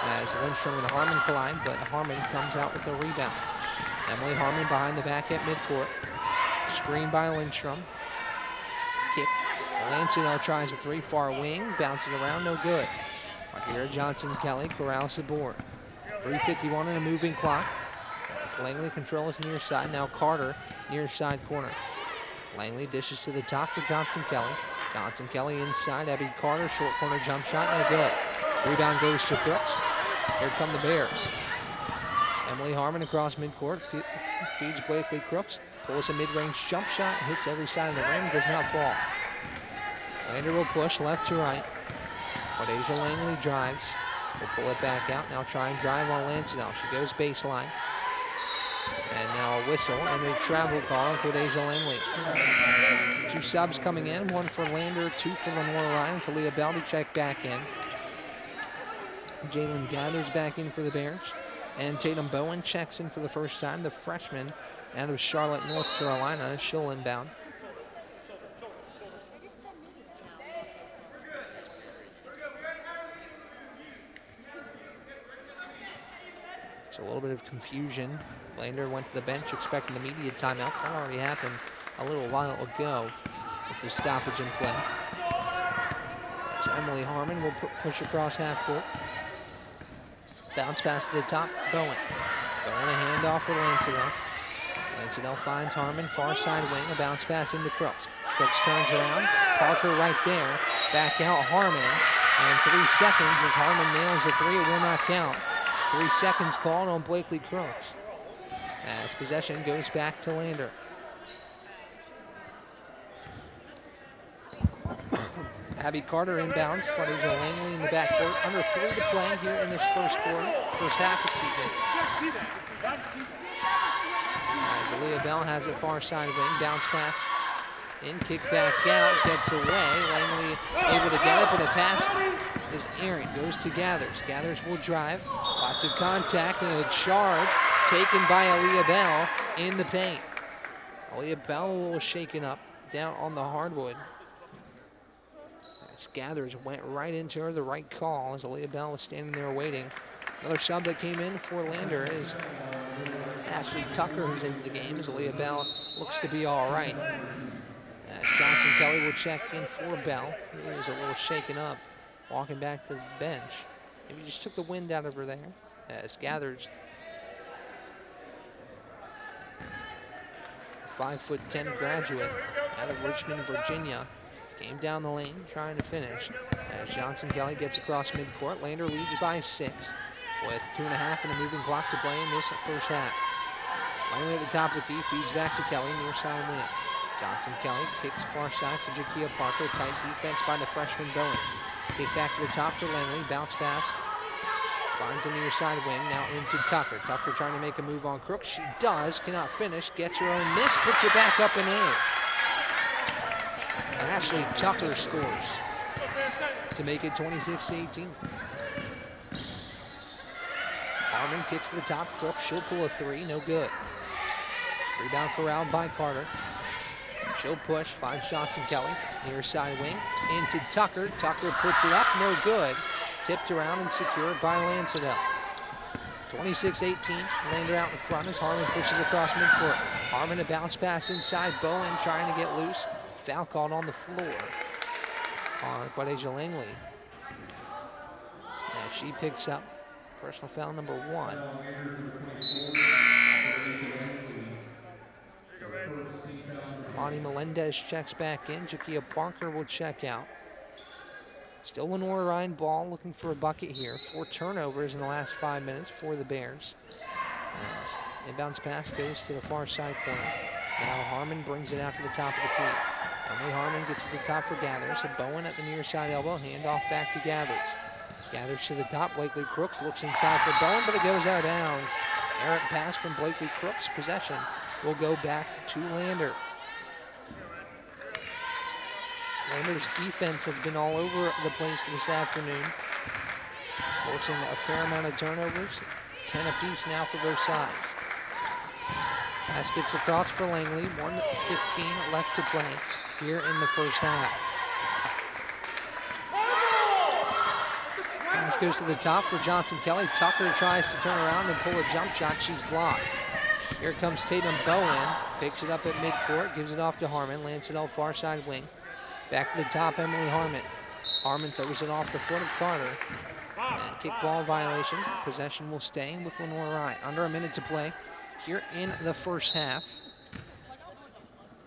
as Lindstrom and Harmon collide, but Harmon comes out with a rebound. Emily Harmon behind the back at midcourt. Screen by Lindstrom. Kick. Lansdale tries a 3, far wing. Bounces around, no good. Akira Johnson-Kelly corrals the board. 3:51 in a moving clock. As Langley controls near side. Now Carter, near side corner. Langley dishes to the top for Johnson-Kelly. Johnson-Kelly inside. Abby Carter, short corner jump shot, no good. Rebound goes to Crooks. Here come the Bears. Emily Harmon across midcourt, feeds Blakely Crooks, pulls a mid-range jump shot, hits every side of the rim, does not fall. Lander will push left to right. Quintasia Langley drives. Will pull it back out. Now try and drive on Lansdale. She goes baseline. And now a whistle and a travel call on Quintasia Langley. 2 subs coming in, 1 for Lander, 2 for Lenoir-Rhyne. Talia Baldacek back in. Jalen Gathers back in for the Bears. And Tatum Bowen checks in for the first time. The freshman out of Charlotte, North Carolina. She'll inbound. So a little bit of confusion. Lander went to the bench expecting the immediate timeout. That already happened a little while ago with the stoppage in play. As Emily Harmon will push across half court. Bounce pass to the top, Bowen. Bowen a handoff for Lansdale. Lansdale finds Harmon, far side wing, a bounce pass into Crooks. Crooks turns around, Parker right there. Back out Harmon, and 3 seconds as Harmon nails the 3, it will not count. 3 seconds called on Blakely Crooks. As possession goes back to Lander. Abby Carter inbounds. Quintasia Langley in the backcourt. Under 3 to play here in this first half. As Aaliyah Bell has it far side wing. Bounce pass in, kick back out, gets away. Langley able to get it, but a pass is errant. Goes to Gathers. Gathers will drive. Lots of contact and a charge taken by Aaliyah Bell in the paint. Aaliyah Bell was shaken up down on the hardwood. As Gathers went right into her, the right call as Aaliyah Bell was standing there waiting. Another sub that came in for Lander is Ashley Tucker, who's into the game, as Aaliyah Bell looks to be all right. Johnson Kelly will check in for Bell, who is a little shaken up, walking back to the bench. Maybe just took the wind out of her there. As Gathers, 5'10" graduate out of Richmond, Virginia, came down the lane trying to finish. As Johnson Kelly gets across midcourt, Lander leads by 6 with 2.5 and a moving clock to play in this first half. Langley at the top of the key, feeds back to Kelly, near side wing. Johnson Kelly kicks far side for Jakia Parker. Tight defense by the freshman Bowen. Kick back to the top for Langley. Bounce pass. Finds a near side wing. Now into Tucker. Tucker trying to make a move on Crooks. She does. Cannot finish. Gets her own miss. Puts it back up and in. Ashley Tucker scores to make it 26-18. Harmon kicks to the top. Crooks. She'll pull a 3. No good. Rebound corralled by Carter. She'll push, finds Johnson Kelly, near side wing, into Tucker. Tucker puts it up, no good. Tipped around and secured by Lansdale. 26-18, Lander out in front as Harmon pushes across midcourt. Harmon a bounce pass inside, Bowen trying to get loose. Foul called on the floor on Quadeja Langley. As she picks up personal foul number 1. Bonnie Melendez checks back in. Jakia Parker will check out. Still Lenoir-Rhyne ball, looking for a bucket here. 4 turnovers in the last 5 minutes for the Bears. As inbounds pass goes to the far side corner. Now Harmon brings it out to the top of the key. Emily Harmon gets to the top for Gathers. A Bowen at the near side elbow. Handoff back to Gathers. Gathers to the top. Blakely Crooks looks inside for Bowen, but it goes out of bounds. Errant pass from Blakely Crooks. Possession will go back to Lander. Lander's defense has been all over the place this afternoon, forcing a fair amount of turnovers, 10 apiece now for both sides. Pass gets across for Langley, 1:15 left to play here in the first half. Pass goes to the top for Johnson Kelly. Tucker tries to turn around and pull a jump shot. She's blocked. Here comes Tatum Bowen, picks it up at midcourt, gives it off to Harmon, lands it out far side wing. Back to the top, Emily Harmon. Harmon throws it off the foot of Carter. And kickball violation. Possession will stay with Lenoir-Rhyne. Under a minute to play here in the first half.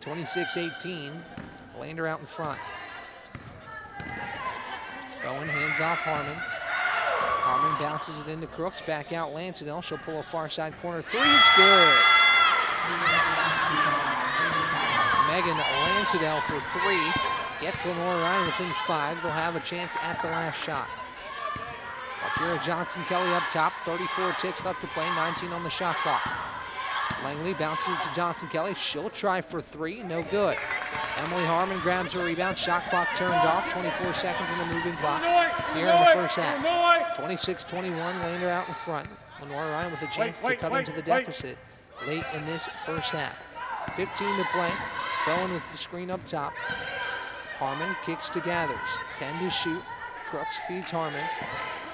26-18. Lander out in front. Bowen hands off Harmon. Harmon bounces it into Crooks. Back out Lansdale. She'll pull a far side corner 3. It's good. Megan Lansdale for 3. Gets Lenoir-Rhyne within 5. They'll have a chance at the last shot. Akira Johnson Kelly up top. 34 ticks left to play. 19 on the shot clock. Langley bounces it to Johnson Kelly. She'll try for 3. No good. Emily Harmon grabs her rebound. Shot clock turned off. 24 seconds on the moving clock here in the first half. 26-21. Lander out in front. Lenoir-Rhyne with a chance to cut into the deficit late in this first half. 15 to play. Bowen with the screen up top. Harmon kicks to Gathers. 10 to shoot. Crooks feeds Harmon.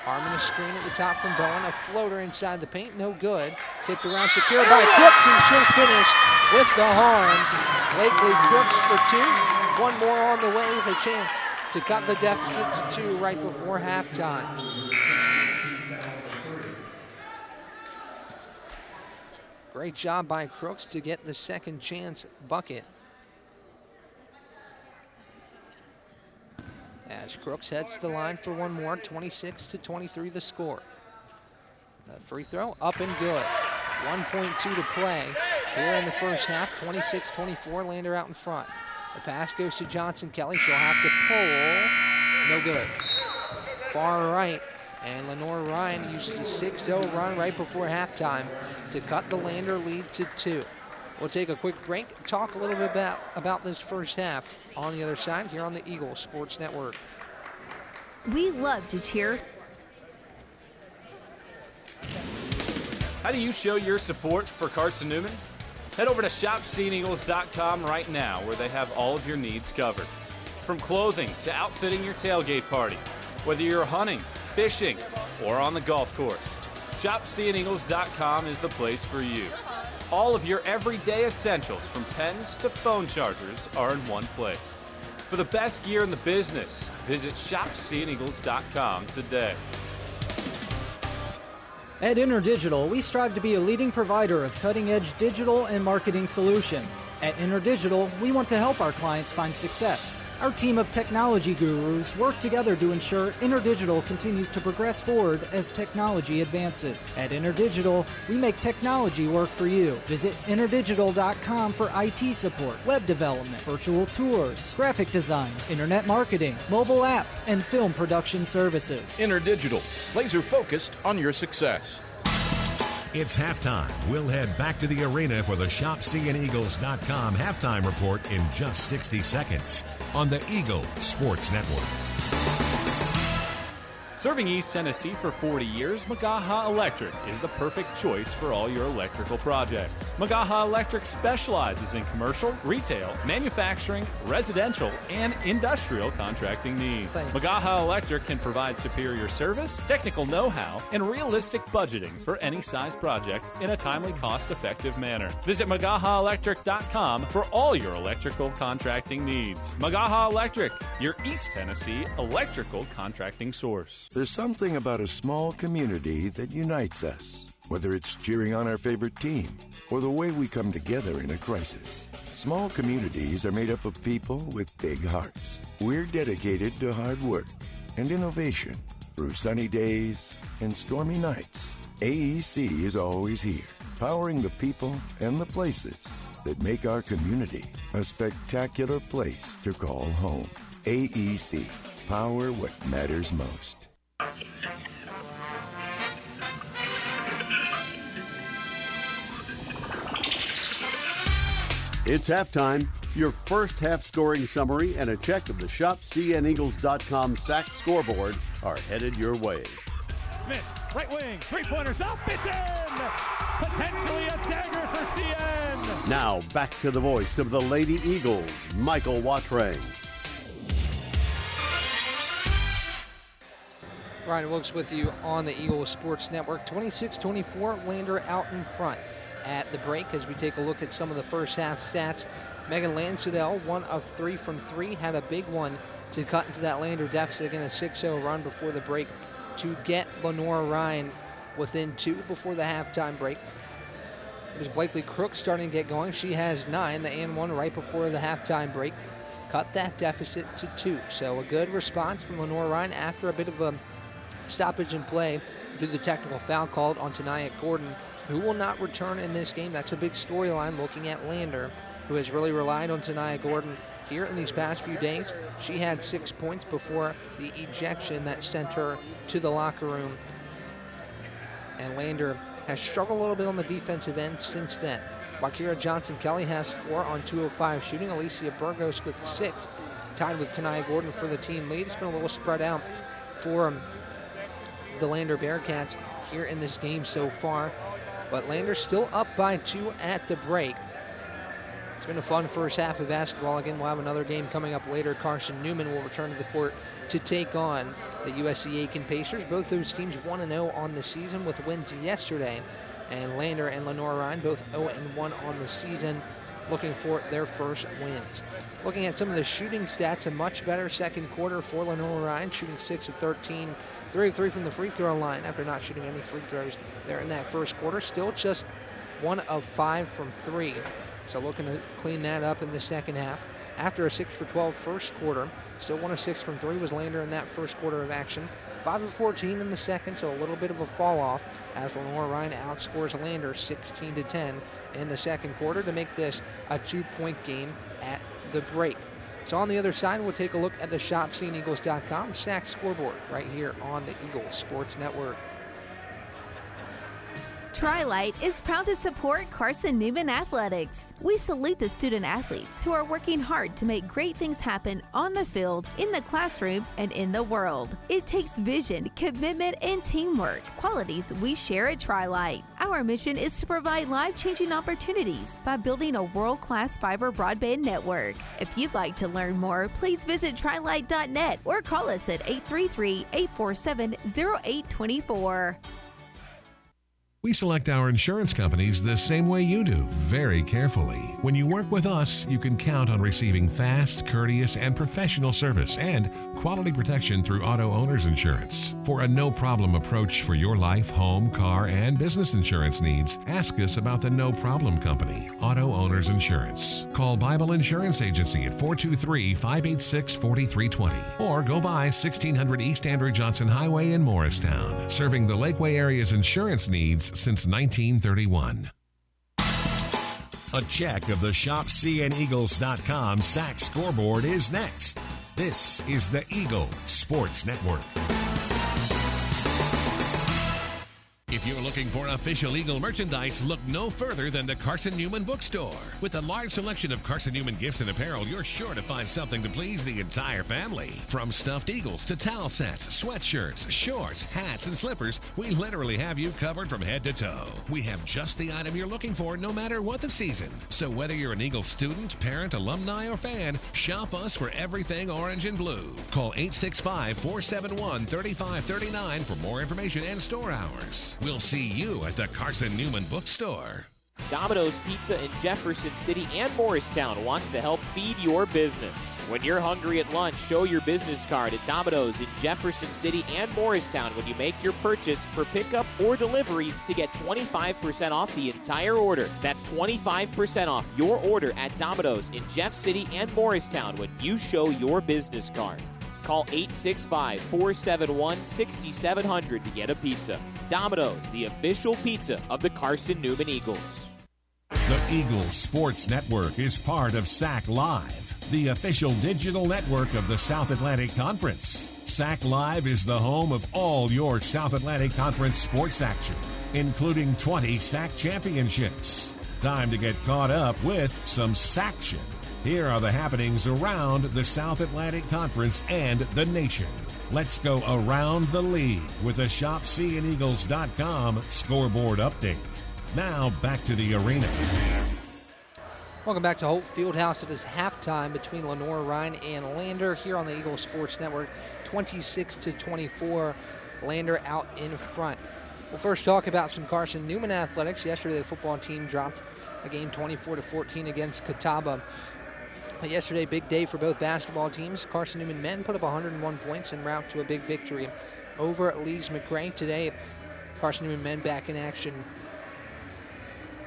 Harmon a screen at the top from Bowen. A floater inside the paint. No good. Tipped around, secured by Crooks, and she'll finish with the harm. Blakely Crooks for 2. One more on the way with a chance to cut the deficit to 2 right before halftime. Great job by Crooks to get the second chance bucket. As Crooks heads to the line for one more, 26-23 the score. The free throw up and good. 1.2 to play here in the first half, 26-24, Lander out in front. The pass goes to Johnson Kelly. She'll have to pull. No good. Far right, and Lenoir-Rhyne uses a 6-0 run right before halftime to cut the Lander lead to 2. We'll take a quick break, talk a little bit about this first half on the other side here on the Eagle Sports Network. We love to cheer. How do you show your support for Carson-Newman? Head over to ShopSeeingEagles.com right now, where they have all of your needs covered. From clothing to outfitting your tailgate party, whether you're hunting, fishing, or on the golf course, ShopSeeingEagles.com is the place for you. All of your everyday essentials, from pens to phone chargers, are in one place. For the best gear in the business, visit ShopSeeingEagles.com today. At InterDigital, we strive to be a leading provider of cutting-edge digital and marketing solutions. At InterDigital, we want to help our clients find success. Our team of technology gurus work together to ensure InterDigital continues to progress forward as technology advances. At InterDigital, we make technology work for you. Visit interdigital.com for IT support, web development, virtual tours, graphic design, internet marketing, mobile app, and film production services. InterDigital, laser focused on your success. It's halftime. We'll head back to the arena for the ShopSeeingEagles.com halftime report in just 60 seconds on the Eagle Sports Network. Serving East Tennessee for 40 years, Magaha Electric is the perfect choice for all your electrical projects. Magaha Electric specializes in commercial, retail, manufacturing, residential, and industrial contracting needs. Magaha Electric can provide superior service, technical know-how, and realistic budgeting for any size project in a timely, cost-effective manner. Visit MagahaElectric.com for all your electrical contracting needs. Magaha Electric, your East Tennessee electrical contracting source. There's something about a small community that unites us, whether it's cheering on our favorite team or the way we come together in a crisis. Small communities are made up of people with big hearts. We're dedicated to hard work and innovation through sunny days and stormy nights. AEC is always here, powering the people and the places that make our community a spectacular place to call home. AEC, power what matters most. It's halftime. Your first half scoring summary and a check of the ShopCNEagles.com SAC scoreboard are headed your way. Smith, right wing, three-pointers, up, it's in! Potentially a dagger for CN! Now back to the voice of the Lady Eagles, Michael Watrang. Ryan Wilkes with you on the Eagle Sports Network. 26-24, Lander out in front at the break as we take a look at some of the first half stats. Megan Lansadell, 1 of 3 from 3, had a big one to cut into that Lander deficit. Again, a 6-0 run before the break to get Lenoir-Rhyne within 2 before the halftime break. It was Blakely Crook starting to get going. She has 9, the and 1 right before the halftime break. Cut that deficit to 2. So a good response from Lenoir-Rhyne after a bit of a stoppage in play due to the technical foul called on Tania Gordon, who will not return in this game. That's a big storyline looking at Lander, who has really relied on Tania Gordon here in these past few days. She had 6 points before the ejection that sent her to the locker room. And Lander has struggled a little bit on the defensive end since then. Wakira Johnson-Kelly has 4 on 2 of 5 shooting. Alicia Burgos with 6, tied with Tania Gordon for the team lead. It's been a little spread out for the Lander Bearcats here in this game so far. But Lander still up by 2 at the break. It's been a fun first half of basketball. Again, we'll have another game coming up later. Carson-Newman will return to the court to take on the USC Aiken Pacers. Both those teams 1-0 on the season with wins yesterday. And Lander and Lenoir-Rhyne both 0-1 on the season, looking for their first wins. Looking at some of the shooting stats, a much better second quarter for Lenoir-Rhyne, shooting 6 of 13, 3 of 3 from the free throw line after not shooting any free throws there in that first quarter. Still just 1 of 5 from 3. So looking to clean that up in the second half. After a 6 for 12 first quarter, still 1 of 6 from 3 was Lander in that first quarter of action. 5 of 14 in the second, so a little bit of a fall off as Lenoir-Rhyne outscores Lander 16-10 in the second quarter to make this a 2-point game at the break. So on the other side, we'll take a look at the ShopSeeingEagles.com SAC scoreboard right here on the Eagle Sports Network. Tri-Light is proud to support Carson-Newman Athletics. We salute the student athletes who are working hard to make great things happen on the field, in the classroom, and in the world. It takes vision, commitment, and teamwork, qualities we share at Tri-Light. Our mission is to provide life-changing opportunities by building a world-class fiber broadband network. If you'd like to learn more, please visit trilight.net or call us at 833-847-0824. We select our insurance companies the same way you do, very carefully. When you work with us, you can count on receiving fast, courteous, and professional service and quality protection through Auto Owners Insurance. For a no-problem approach for your life, home, car, and business insurance needs, ask us about the No Problem Company, Auto Owners Insurance. Call Bible Insurance Agency at 423-586-4320 or go by 1600 East Andrew Johnson Highway in Morristown, serving the Lakeway area's insurance needs since 1931. A check of the ShopCNEagles.com SAC scoreboard is next. This is the Eagle Sports Network. If you're looking for official Eagle merchandise, look no further than the Carson-Newman bookstore. With a large selection of Carson-Newman gifts and apparel, you're sure to find something to please the entire family. From stuffed eagles to towel sets, sweatshirts, shorts, hats, and slippers, we literally have you covered from head to toe. We have just the item you're looking for no matter what the season. So whether you're an Eagle student, parent, alumni, or fan, shop us for everything orange and blue. Call 865-471-3539 for more information and store hours. We'll see you at the Carson-Newman bookstore. Domino's Pizza in Jefferson City and Morristown wants to help feed your business. When you're hungry at lunch, show your business card at Domino's in Jefferson City and Morristown when you make your purchase for pickup or delivery to get 25% off the entire order. That's 25% off your order at Domino's in Jeff City and Morristown when you show your business card. Call 865-471-6700 to get a pizza. Domino's, the official pizza of the Carson-Newman Eagles. The Eagles Sports Network is part of SAC Live, the official digital network of the South Atlantic Conference. SAC Live is the home of all your South Atlantic Conference sports action, including 20 SAC championships. Time to get caught up with some SACtion. Here are the happenings around the South Atlantic Conference and the nation. Let's go around the league with a ShopCNEagles.com scoreboard update. Now back to the arena. Welcome back to Holt Fieldhouse. It is halftime between Lenoir-Rhyne and Lander here on the Eagle Sports Network. 26-24, Lander out in front. We'll first talk about some Carson-Newman athletics. Yesterday, the football team dropped a game 24-14 against Catawba. Yesterday, big day for both basketball teams. Carson-Newman men put up 101 points en route to a big victory over Lees-McRae. Today, Carson-Newman men back in action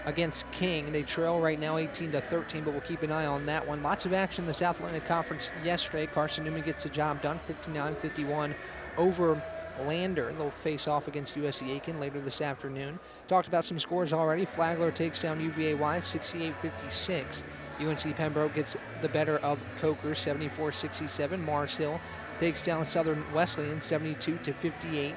against King. They trail right now 18-13, but we'll keep an eye on that one. Lots of action in the South Atlantic Conference yesterday. Carson-Newman gets the job done, 59-51 over Lander. They'll face off against USC Aiken later this afternoon. Talked about some scores already. Flagler takes down UVA-Y 68-56. UNC Pembroke gets the better of Coker 74-67. Mars Hill takes down Southern Wesleyan 72-58.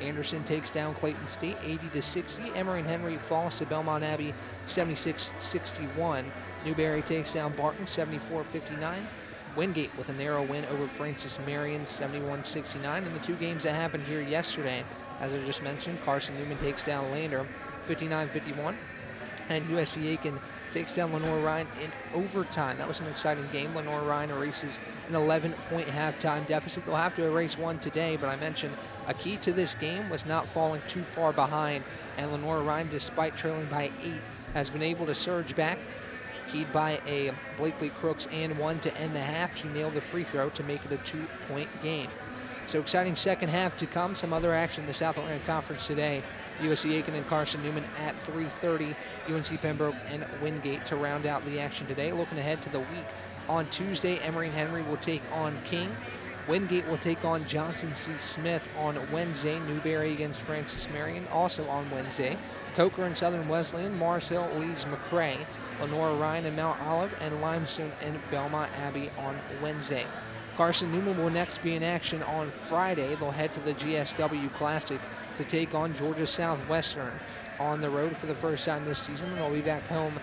Anderson takes down Clayton State 80-60. Emory and Henry falls to Belmont Abbey 76-61. Newberry takes down Barton 74-59. Wingate with a narrow win over Francis Marion 71-69. And the two games that happened here yesterday, as I just mentioned, Carson-Newman takes down Lander 59-51. And USC Aiken takes down Lenoir-Rhyne in overtime. That was an exciting game. Lenoir-Rhyne erases an 11-point halftime deficit. They'll have to erase one today, but I mentioned a key to this game was not falling too far behind, and Lenoir-Rhyne, despite trailing by 8, has been able to surge back. Keyed by a Blakely Crooks and one to end the half. She nailed the free throw to make it a 2-point game. So exciting second half to come. Some other action in the South Atlantic Conference today. USC Aiken and Carson-Newman at 3:30. UNC Pembroke and Wingate to round out the action today. Looking ahead to the week. On Tuesday, Emory and Henry will take on King. Wingate will take on Johnson C. Smith on Wednesday. Newberry against Francis Marion also on Wednesday. Coker and Southern Wesleyan. Mars Hill leads McRae. Lenoir-Rhyne and Mount Olive, and Limestone and Belmont Abbey on Wednesday. Carson-Newman will next be in action on Friday. They'll head to the GSW Classic to take on Georgia Southwestern on the road for the first time this season. They'll be back home,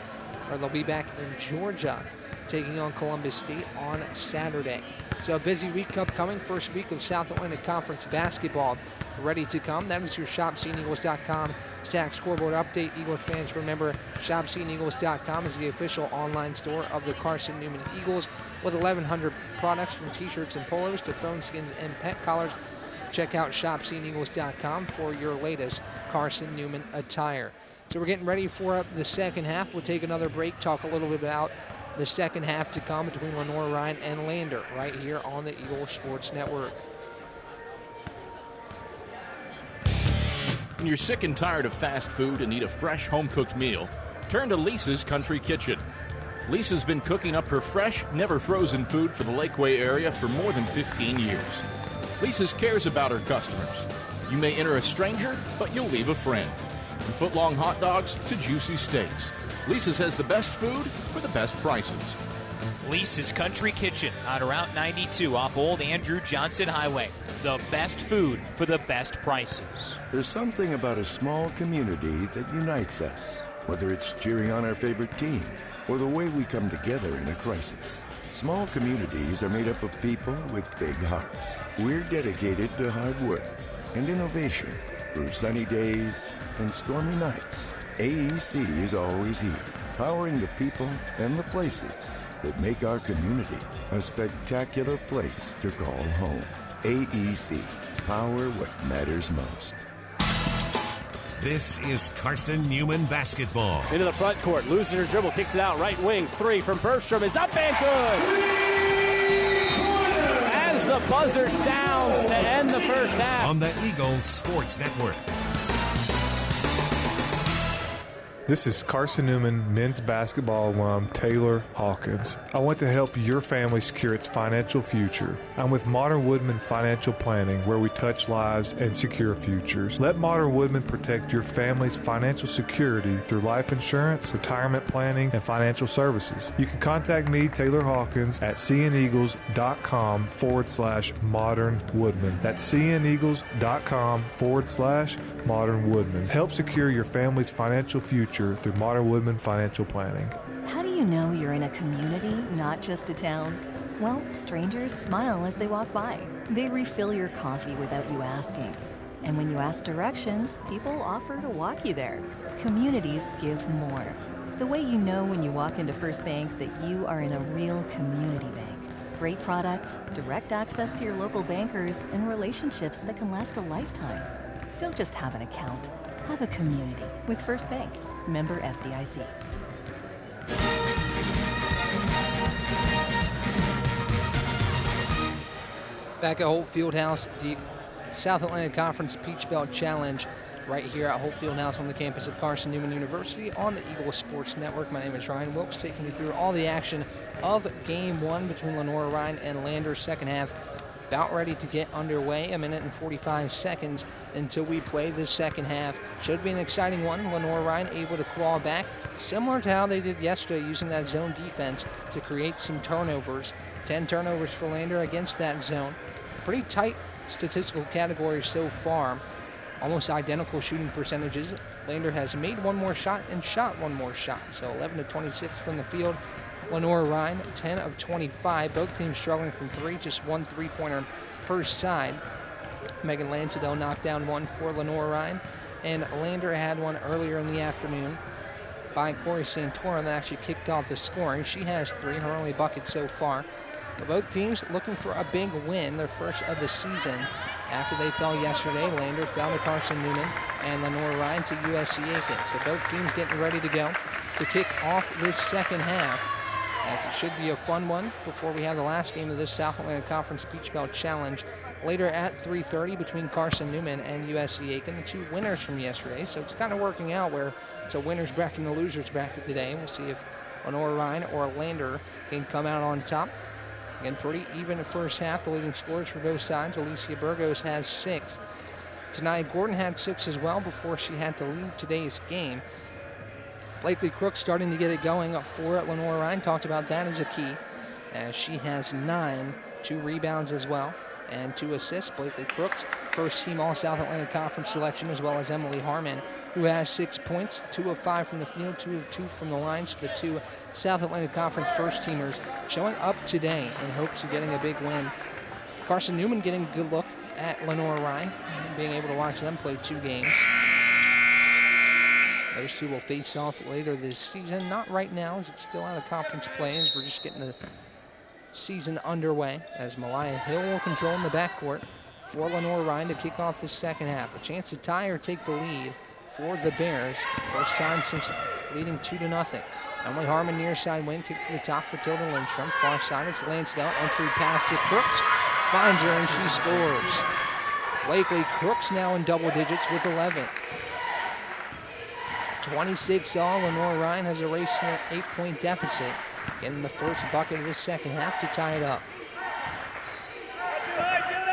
or they'll be back in Georgia, taking on Columbus State on Saturday. So a busy week upcoming. First week of South Atlantic Conference basketball ready to come. That is your ShopSeeingEagles.com SAC scoreboard update. Eagles fans, remember, ShopSeeingEagles.com is the official online store of the Carson-Newman Eagles with 1,100 products from t-shirts and polos to phone skins and pet collars. Check out ShopSeeingEagles.com for your latest Carson-Newman attire. So we're getting ready for the second half. We'll take another break, talk a little bit about the second half to come between Lenoir-Rhyne and Lander right here on the Eagle Sports Network. When you're sick and tired of fast food and need a fresh home-cooked meal, turn to Lisa's Country Kitchen. Lisa's been cooking up her fresh, never-frozen food for the Lakeway area for more than 15 years. Lisa's cares about her customers. You may enter a stranger, but you'll leave a friend. From foot-long hot dogs to juicy steaks, Lisa's has the best food for the best prices. Lisa's Country Kitchen on Route 92 off Old Andrew Johnson Highway. The best food for the best prices. There's something about a small community that unites us, whether it's cheering on our favorite team or the way we come together in a crisis. Small communities are made up of people with big hearts. We're dedicated to hard work and innovation through sunny days and stormy nights. AEC is always here, powering the people and the places that make our community a spectacular place to call home. AEC, power what matters most. This is Carson-Newman basketball. Into the front court, losing her dribble, kicks it out, right wing, three from Bergstrom is up and good! As the buzzer sounds to end the first half. On the Eagle Sports Network. This is Carson-Newman men's basketball alum Taylor Hawkins. I want to help your family secure its financial future. I'm with Modern Woodman Financial Planning, where we touch lives and secure futures. Let Modern Woodman protect your family's financial security through life insurance, retirement planning, and financial services. You can contact me, Taylor Hawkins, at cneagles.com/Modern Woodman. That's cneagles.com/Modern Woodman. Help secure your family's financial future through Modern Woodman Financial Planning. How do you know you're in a community, not just a town? Well, strangers smile as they walk by. They refill your coffee without you asking. And when you ask directions, people offer to walk you there. Communities give more. The way you know when you walk into First Bank that you are in a real community bank. Great products, direct access to your local bankers, and relationships that can last a lifetime. Don't just have an account. Have a community with First Bank. Member FDIC. Back at Holt Fieldhouse, the South Atlantic Conference Peach Belt Challenge right here at Holt Fieldhouse on the campus of Carson-Newman University on the Eagle Sports Network. My name is Ryan Wilkes, taking you through all the action of Game 1 between Lenoir-Rhyne and Lander. Second half about ready to get underway. 1 minute and 45 seconds until we play this second half. Should be an exciting one. Lenoir-Rhyne able to claw back, similar to how they did yesterday, using that zone defense to create some turnovers. 10 turnovers for Lander against that zone. Pretty tight statistical categories so far. Almost identical shooting percentages. Lander has made one more shot and shot one more shot. So 11 of 26 from the field. Lenoir-Rhyne, 10 of 25. Both teams struggling from three, just one three-pointer per side. Megan Lancido knocked down one for Lenoir-Rhyne, and Lander had one earlier in the afternoon by Corey Santorum that actually kicked off the scoring. She has three, her only bucket so far. But both teams looking for a big win, their first of the season. After they fell yesterday, Lander fell to Carson-Newman and Lenoir-Rhyne to USC Aiken. So both teams getting ready to go to kick off this second half, as it should be a fun one before we have the last game of this South Atlantic Conference Peach Belt Challenge later at 3:30 between Carson-Newman and USC Aiken, the two winners from yesterday. So it's kind of working out where it's a winner's bracket and a loser's bracket today. We'll see if Lenoir-Rhyne or Lander can come out on top. Again, pretty even first half. The leading scorers for both sides. Alicia Burgos has 6. Tania Gordon had 6 as well before she had to leave today's game. Blakely Crook starting to get it going up 4 at Lenoir-Rhyne. Talked about that as a key, as she has 9, 2 rebounds as well. and 2 assists. Blakely Crooks, first-team All-South Atlantic Conference selection, as well as Emily Harmon, who has 6 points, 2 of 5 from the field, 2 of 2 from the line. So the 2 South Atlantic Conference first-teamers showing up today in hopes of getting a big win. Carson-Newman getting a good look at Lenoir-Rhyne, being able to watch them play 2 games. Those 2 will face off later this season. Not right now, as it's still out of conference play, as we're just getting the season underway, as Malaya Hill will control in the backcourt for Lenoir-Rhyne to kick off the second half. A chance to tie or take the lead for the Bears. First time since leading 2-0. Emily Harmon near side wing, kick to the top for Tilda Lindstrom. Far side, it's Lansdale. Entry pass to Crooks. Finds her and she scores. Blakely Crooks now in double digits with 11. 26 all. Lenoir-Rhyne has erased an 8-point deficit. Getting the first bucket of this second half to tie it up.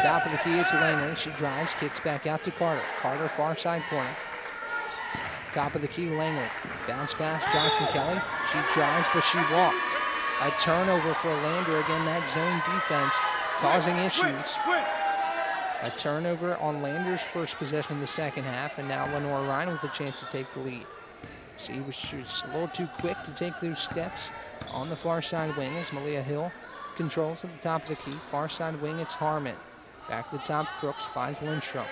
Top of the key, it's Langley. She drives, kicks back out to Carter. Carter, far side corner. Top of the key, Langley. Bounce pass, Johnson-Kelly. She drives, but she walked. A turnover for Lander. Again, that zone defense causing issues. A turnover on Lander's first possession of the second half, and now Lenoir-Rhyne with a chance to take the lead. She was a little too quick to take those steps on the far side wing as Malia Hill controls at the top of the key. Far side wing, it's Harmon. Back to the top, Crooks finds Lindstrom.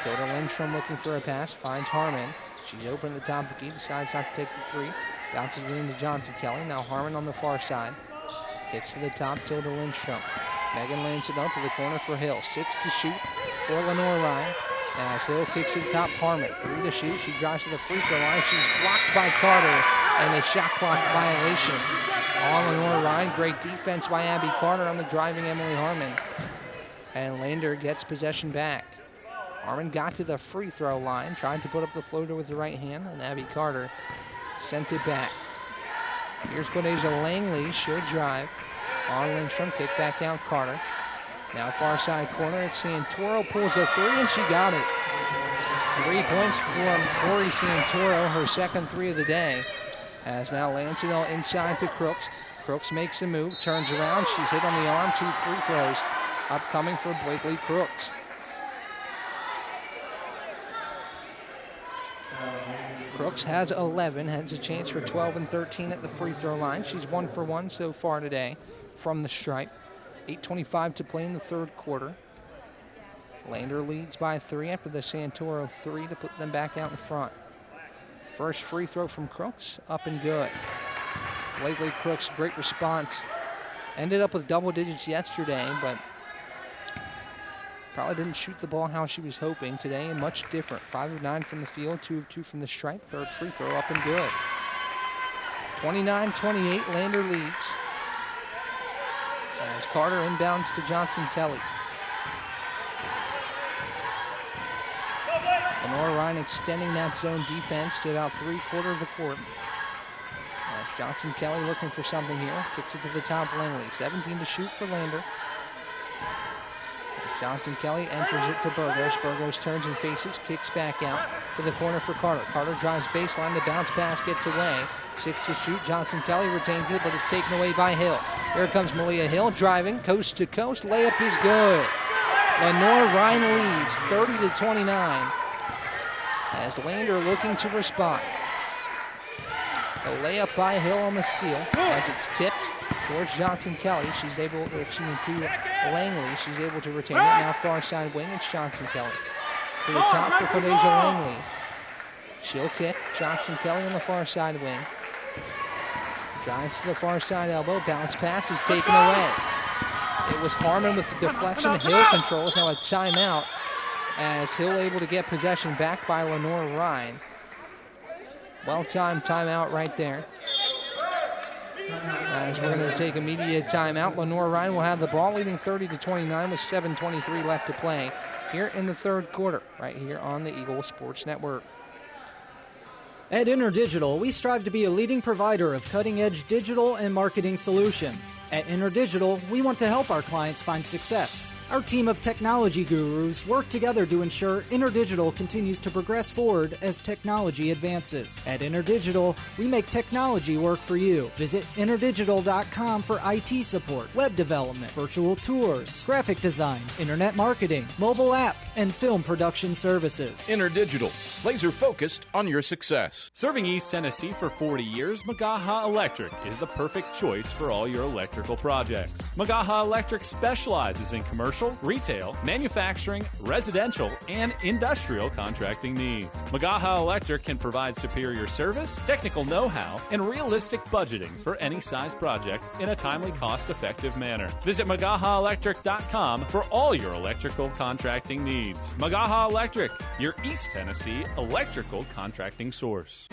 Tilda Lindstrom looking for a pass, finds Harmon. She's open at the top of the key, decides not to take the 3. Bounces it into Johnson-Kelly. Now Harmon on the far side. Kicks to the top, Tilda Lindstrom. Megan lands it up to the corner for Hill. 6 to shoot for Lenoir-Rhyne. As Hill kicks it top, Harmon. 3 to shoot. She drives to the free throw line. She's blocked by Carter, and a shot clock violation on Lenoir-Rhyne. Great defense by Abby Carter on the driving Emily Harmon. And Lander gets possession back. Harmon got to the free throw line, tried to put up the floater with the right hand, and Abby Carter sent it back. Here's Cordesia Langley. She'll drive. On Lindstrom, kick back out Carter. Now far side corner, it's Santoro, pulls a 3 and she got it. 3 points from Corey Santoro, her second 3 of the day. As now Lansdale inside to Crooks. Crooks makes a move, turns around, she's hit on the arm, 2 free throws upcoming for Blakely Crooks. Crooks has 11, has a chance for 12 and 13 at the free throw line. She's 1 for 1 so far today from the stripe. 8:25 to play in the third quarter. Lander leads by 3 after the Santoro 3 to put them back out in front. First free throw from Crooks, up and good. Blakely Crooks, great response. Ended up with double digits yesterday, but probably didn't shoot the ball how she was hoping today. Much different. 5 of 9 from the field, 2 of 2 from the stripe. Third free throw, up and good. 29-28, Lander leads. As Carter inbounds to Johnson-Kelly. Lenoir-Rhyne extending that zone defense to about 3/4 of the court. As Johnson-Kelly looking for something here. Kicks it to the top, Langley. 17 to shoot for Lander. As Johnson-Kelly enters it to Burgos. Burgos turns and faces, kicks back out to the corner for Carter. Carter drives baseline, the bounce pass gets away. 6 to shoot, Johnson-Kelly retains it, but it's taken away by Hill. Here comes Malia Hill driving, coast to coast, layup is good. Lenoir-Rhyne leads 30-29 as Lander looking to respond. The layup by Hill on the steal as it's tipped towards Johnson-Kelly. She's able to Langley. She's able to retain it. Now far side wing, it's Johnson-Kelly. To the top for Cordesia Langley. She'll kick. Johnson-Kelly on the far side wing. Drives to the far side elbow. Bounce pass is taken away. It was Harmon with the deflection. Hill controls. Now a timeout as Hill able to get possession back by Lenoir-Rhyne. Well-timed timeout right there. As we're going to take immediate timeout, Lenoir-Rhyne will have the ball, leading 30-29 with 7:23 left to play here in the third quarter, right here on the Eagle Sports Network. At InterDigital, we strive to be a leading provider of cutting-edge digital and marketing solutions. At InterDigital, we want to help our clients find success. Our team of technology gurus work together to ensure InterDigital continues to progress forward as technology advances. At InterDigital, we make technology work for you. Visit interdigital.com for IT support, web development, virtual tours, graphic design, internet marketing, mobile app, and film production services. InterDigital, laser focused on your success. Serving East Tennessee for 40 years, Magaha Electric is the perfect choice for all your electrical projects. Magaha Electric specializes in commercial, retail, manufacturing, residential, and industrial contracting needs. Magaha Electric can provide superior service, technical know-how, and realistic budgeting for any size project in a timely, cost-effective manner. Visit MagahaElectric.com for all your electrical contracting needs. Magaha Electric, your East Tennessee electrical contracting source.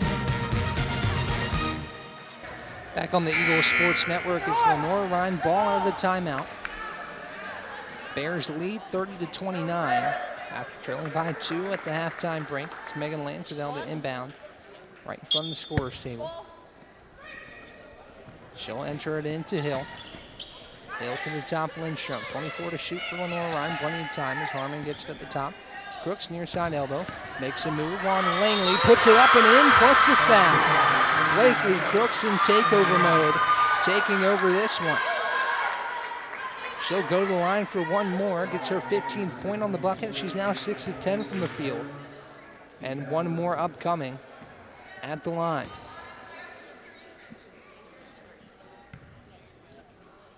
Back on the Eagle Sports Network is Lenoir-Rhyne ball out of the timeout. Bears lead 30-29 after trailing by 2 at the halftime break. It's Megan Lansdale to inbound right in front of the scorer's table. She'll enter it into Hill. Hill to the top, Lindstrom. 24 to shoot for Lenoir-Rhyne. Plenty of time as Harmon gets it at the top. Crooks near side elbow. Makes a move on Langley. Puts it up and in, plus the foul. Blakely Crooks in takeover mode. Taking over this one. She'll go to the line for one more. Gets her 15th point on the bucket. She's now 6 of 10 from the field. And one more upcoming at the line.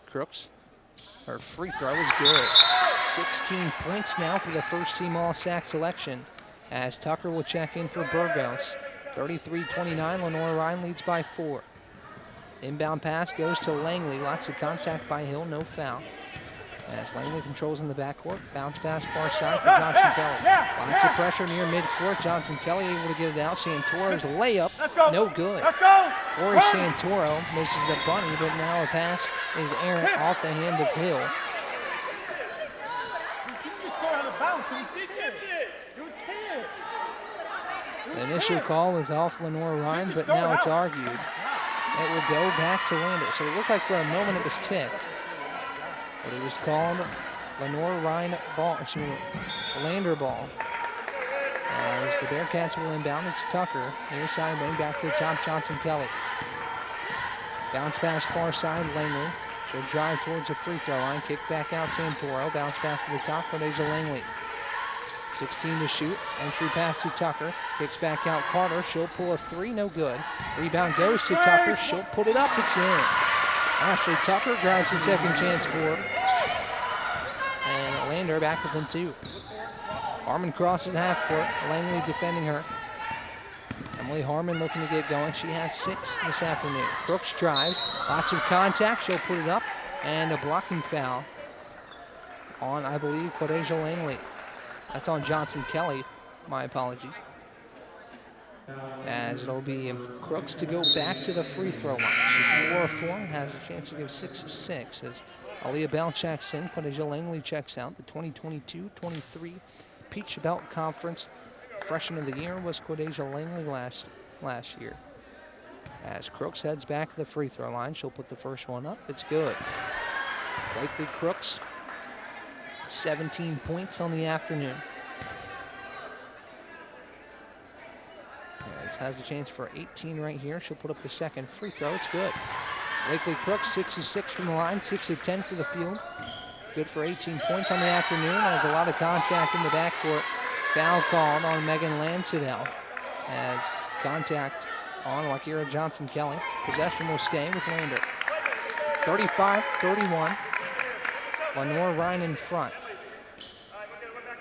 Crooks, her free throw is good. 16 points now for the first team All-SAC selection as Tucker will check in for Burgos. 33-29, Lenoir-Rhyne leads by 4. Inbound pass goes to Langley. Lots of contact by Hill, no foul. As Langley controls in the backcourt. Bounce pass far side for Johnson Kelly. Lots of pressure near midcourt. Johnson Kelly able to get it out. Santoro's layup, no good. Corey Santoro misses a bunny, but now a pass is errant off the hand of Hill. The initial call was off Lenoir-Rhyne, but now it's argued. It will go back to Lander. So it looked like for a moment it was tipped, but it was called Lenoir-Rhyne ball, Lander ball. As the Bearcats will inbound, it's Tucker. Near side, wing back to the top, Johnson Kelly. Bounce pass far side, Langley. She'll drive towards the free throw line, kick back out Santoro. Bounce pass to the top, Cordesia Langley. 16 to shoot, entry pass to Tucker. Kicks back out Carter, she'll pull a 3, no good. Rebound goes to Tucker, she'll put it up, it's in. Ashley Tucker grabs the second chance board. And Lander back within 2. Harmon crosses half court, Langley defending her. Emily Harmon looking to get going. She has 6 this afternoon. Crooks drives, lots of contact, she'll put it up, and a blocking foul on, I believe, Cordesia Langley. That's on Johnson Kelly, my apologies. As it'll be Crooks to go back to the free throw line. She's 4 of 4 and has a chance to go 6 of 6 as Aaliyah Bell checks in. Cordesia Langley checks out. The 2022-23 Peach Belt Conference Freshman of the Year was Cordesia Langley last year. As Crooks heads back to the free throw line, she'll put the first one up. It's good. Blakely Crooks, 17 points on the afternoon. As has a chance for 18 right here. She'll put up the second free throw. It's good. Blakely Crooks, 6 of 6 from the line, 6 of 10 for the field. Good for 18 points on the afternoon. Has a lot of contact in the backcourt. Foul called on Megan Lansdale as contact on Wakira Johnson Kelly. Possession will stay with Lander. 35-31. Lenoir-Rhyne in front.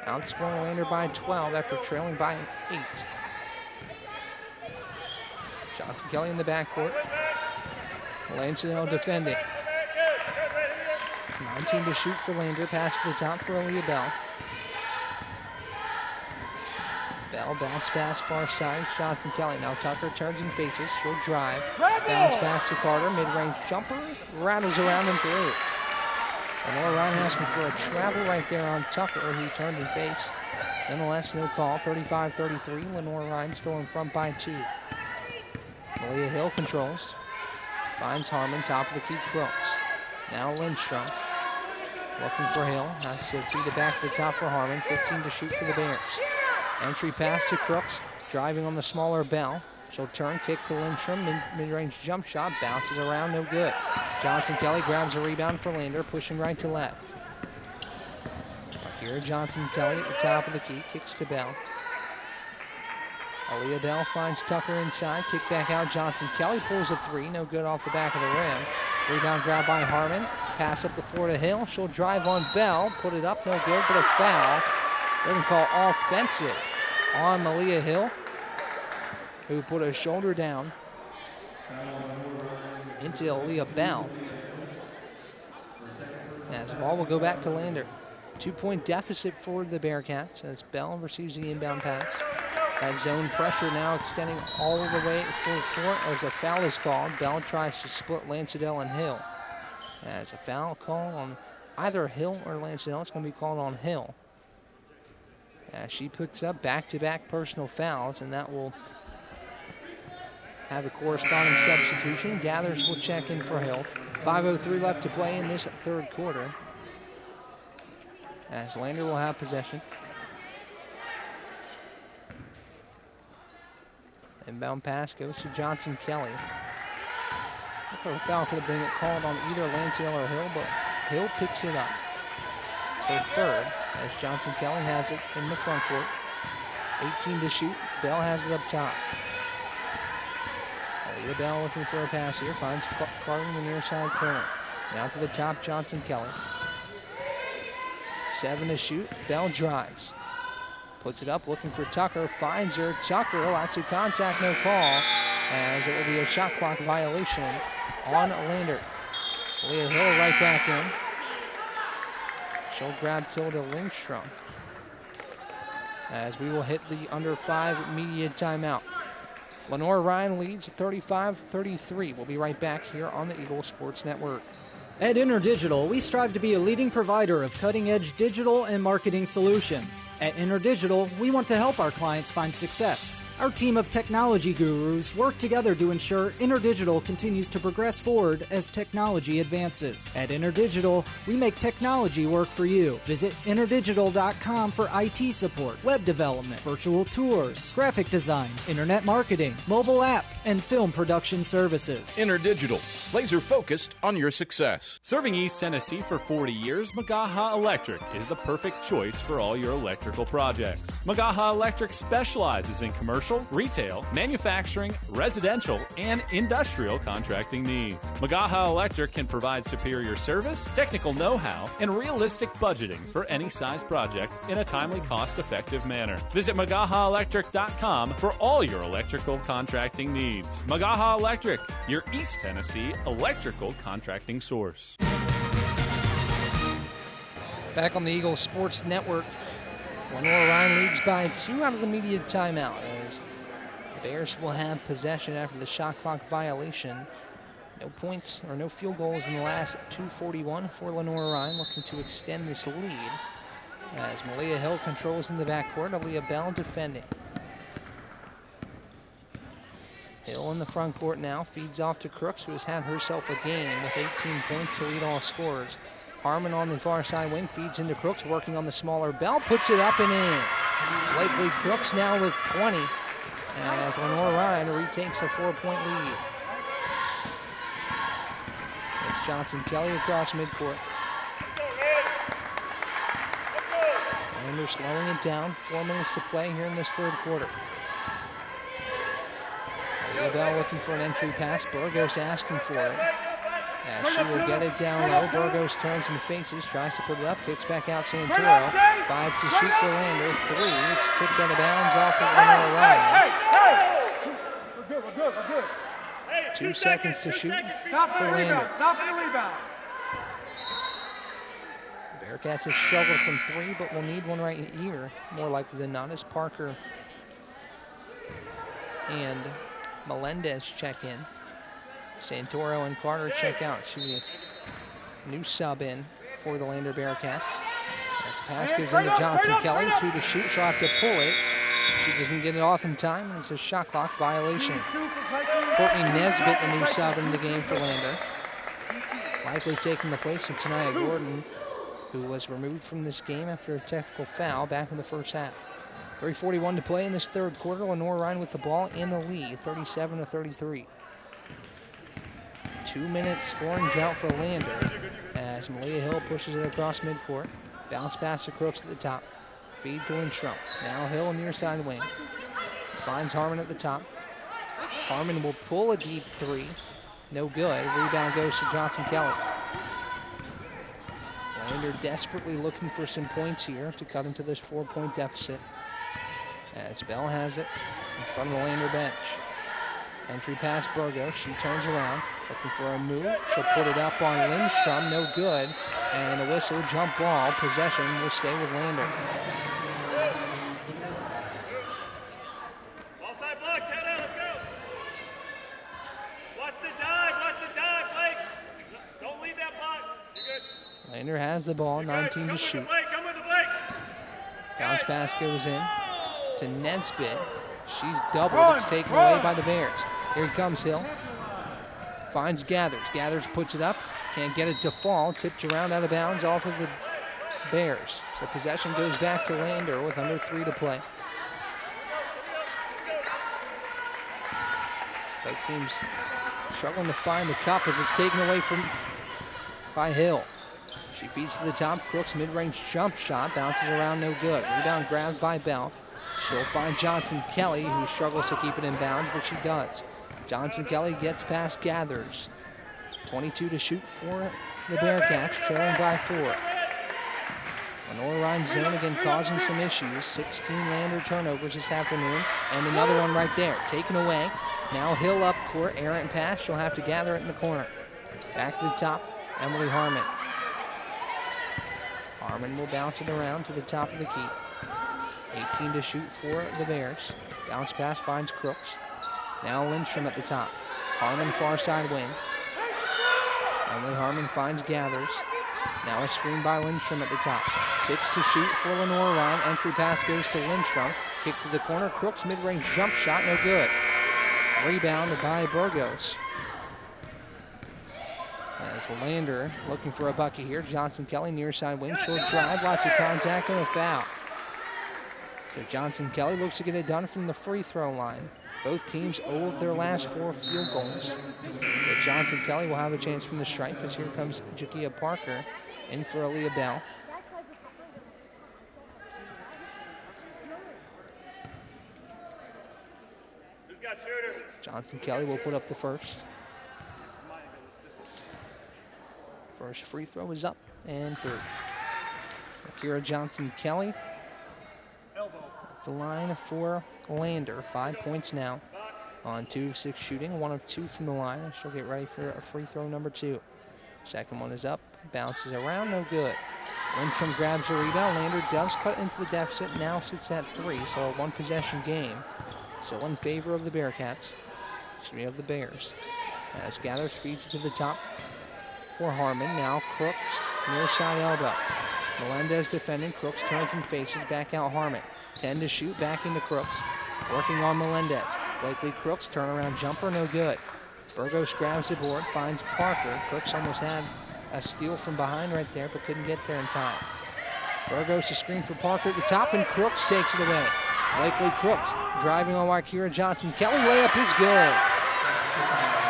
Outscoring Lander by 12 after trailing by 8. Johnson Kelly in the backcourt. Lansdale defending. 19 to shoot for Lander. Pass to the top for Aaliyah Bell. Bell bounce pass far side. Johnson Kelly. Now Tucker turns and faces. She'll drive. Bounce pass to Carter. Mid-range jumper. Rattles around and through. Lenoir-Rhyne asking for a travel right there on Tucker, who turned and faced. Nonetheless, no call. 35-33. Lenoir-Rhyne still in front by 2. Malia Hill controls. Finds Harmon, top of the key, Crooks. Now Lindstrom. Looking for Hill. Has to feed it back to the top for Harmon. 15 to shoot for the Bears. Entry pass to Crooks. Driving on the smaller Bell. She'll turn, kick to Lindstrom. Mid-range jump shot. Bounces around, no good. Johnson-Kelly grabs a rebound for Lander, pushing right to left. Here, Johnson-Kelly at the top of the key. Kicks to Bell. Aaliyah Bell finds Tucker inside. Kick back out. Johnson-Kelly pulls a three. No good off the back of the rim. Rebound grab by Harmon. Pass up the floor to Hill. She'll drive on Bell. Put it up. No good, but a foul. They're going to call offensive on Malia Hill, who put a shoulder down into Aaliyah Bell. As the ball will go back to Lander. 2-point deficit for the Bearcats as Bell receives the inbound pass. That zone pressure now extending all the way full court as a foul is called. Bell tries to split Lancedale and Hill. As a foul call on either Hill or Lancedale, it's going to be called on Hill. As she puts up back-to-back personal fouls, and that will have a corresponding substitution. Gathers will check in for Hill. 5:03 left to play in this third quarter. As Lander will have possession. Inbound pass goes to Johnson-Kelly. The foul could have been called on either Lancedale or Hill, but Hill picks it up. It's her third, as Johnson-Kelly has it in the front court. 18 to shoot. Bell has it up top. Aaliyah Bell looking for a pass here. Finds Carter in the near side corner. Now to the top, Johnson-Kelly. 7 to shoot. Bell drives. Puts it up, looking for Tucker. Finds her. Tucker, lots of contact, no call. As it will be a shot clock violation on Lander. Leah Hill right back in. She'll grab Tilda Lindstrom. As we will hit the under 5 media timeout. Lenoir-Rhyne leads 35-33. We'll be right back here on the Eagle Sports Network. At InterDigital, we strive to be a leading provider of cutting-edge digital and marketing solutions. At InterDigital, we want to help our clients find success. Our team of technology gurus work together to ensure InterDigital continues to progress forward as technology advances. At InterDigital, we make technology work for you. Visit interdigital.com for IT support, web development, virtual tours, graphic design, internet marketing, mobile app, and film production services. InterDigital, laser focused on your success. Serving East Tennessee for 40 years, Magaha Electric is the perfect choice for all your electrical projects. Magaha Electric specializes in commercial, retail, manufacturing, residential, and industrial contracting needs. Magaha Electric can provide superior service, technical know-how, and realistic budgeting for any size project in a timely, cost-effective manner. Visit MagahaElectric.com for all your electrical contracting needs. Magaha Electric, your East Tennessee electrical contracting source. Back on the Eagle Sports Network, Lenoir-Rhyne leads by 2 out of the media timeout as the Bears will have possession after the shot clock violation. No points or no field goals in the last 2:41 for Lenoir-Rhyne, looking to extend this lead as Malia Hill controls in the backcourt. Aaliyah Bell defending. Hill in the front court now, feeds off to Crooks, who has had herself a game with 18 points to lead all scorers. Harmon on the far side wing, feeds into Crooks, working on the smaller Bell, puts it up and in. Blakely Crooks now with 20, as Lenoir-Rhyne retakes a 4-point lead. It's Johnson-Kelly across midcourt. And they're slowing it down, 4 minutes to play here in this third quarter. Bell looking for an entry pass, Burgos asking for it. As she will get it down low. Burgos turns and faces, tries to put it up, kicks back out Santoro. 5 to shoot for Lander. 3, it's tipped out of bounds off of Lenoir-Rhyne. 2 seconds to shoot for Lander. Stop the rebound. The Bearcats have struggled from 3, but will need one right here, more likely than not, as Parker and Melendez check in. Santoro and Carter check out. Should be a new sub in for the Lander Bearcats. As the pass goes into Johnson-Kelly, 2 to shoot. She'll have to pull it. She doesn't get it off in time, and it's a shot clock violation. Courtney Nesbitt, the new sub in the game for Lander. Likely taking the place of Tania Gordon who was removed from this game after a technical foul back in the first half. 3:41 to play in this third quarter. Lenoir-Rhyne with the ball in the lead, 37-33. 2-minute scoring drought for Lander as Malia Hill pushes it across midcourt. Bounce pass to Crooks at the top. Feeds to Lindstrom. Now Hill near side wing. Finds Harmon at the top. Harmon will pull a deep three. No good. Rebound goes to Johnson Kelly. Lander desperately looking for some points here to cut into this 4-point deficit. As Bell has it in front of the Lander bench. Entry pass Burgos. She turns around, looking for a move. She'll put it up on Lindstrom. No good. And a whistle, jump ball. Possession will stay with Lander. Offside block, Tanner, let's go. Watch the dive, Blake. Don't leave that block. You're good. Lander has the ball, 19 to shoot. Come with the Blake. Bounce pass goes in to Nesbitt. She's doubled. It's taken away by the Bears. Here comes Hill. Finds Gathers. Gathers puts it up. Can't get it to fall. Tipped around out of bounds off of the Bears. So possession goes back to Lander with under 3 to play. Both teams struggling to find the cup as it's taken away by Hill. She feeds to the top. Crooks mid-range jump shot. Bounces around, no good. Rebound grabbed by Bell. She'll find Johnson Kelly, who struggles to keep it in bounds, but she does. Johnson Kelly gets past Gathers. 22 to shoot for the Bearcats, trailing by 4. Lenoir-Rhyne zone again causing some issues. 16 Lander turnovers this afternoon, and another one right there. Taken away. Now Hill up court, errant pass. She'll have to gather it in the corner. Back to the top, Emily Harmon. Harmon will bounce it around to the top of the key. 18 to shoot for the Bears. Bounce pass finds Crooks. Now Lindstrom at the top. Harmon far side wing. Emily Harmon finds Gathers. Now a screen by Lindstrom at the top. 6 to shoot for Lenoir-Rhyne. Entry pass goes to Lindstrom. Kick to the corner. Crooks mid-range jump shot, no good. Rebound by Burgos. As Lander looking for a bucket here. Johnson Kelly near side wing. She'll drive, lots of contact and a foul. So Johnson Kelly looks to get it done from the free throw line. Both teams owed their last 4 field goals. So Johnson Kelly will have a chance from the stripe as here comes Jakia Parker in for Aaliyah Bell. Johnson Kelly will put up the first. First free throw is up and through. Akira Johnson Kelly at the line for Lander. 5 points now on 2 of 6 shooting, 1 of 2 from the line. She'll get ready for a free throw number 2. Second one is up, bounces around, no good. Lindstrom grabs the rebound. Lander does cut into the deficit, now sits at 3, so a 1 possession game. Still in favor of the Bearcats, of the Bears. As Gathers feeds it to the top for Harmon. Now Crooks, near side elbow. Melendez defending. Crooks turns and faces back out Harmon. 10 to shoot, back into Crooks. Working on Melendez. Blakely Crooks, turnaround jumper, no good. Burgos grabs the board, finds Parker. Crooks almost had a steal from behind right there, but couldn't get there in time. Burgos to screen for Parker at the top, and Crooks takes it away. Blakely Crooks driving on Wakira Johnson. Kelly layup is good.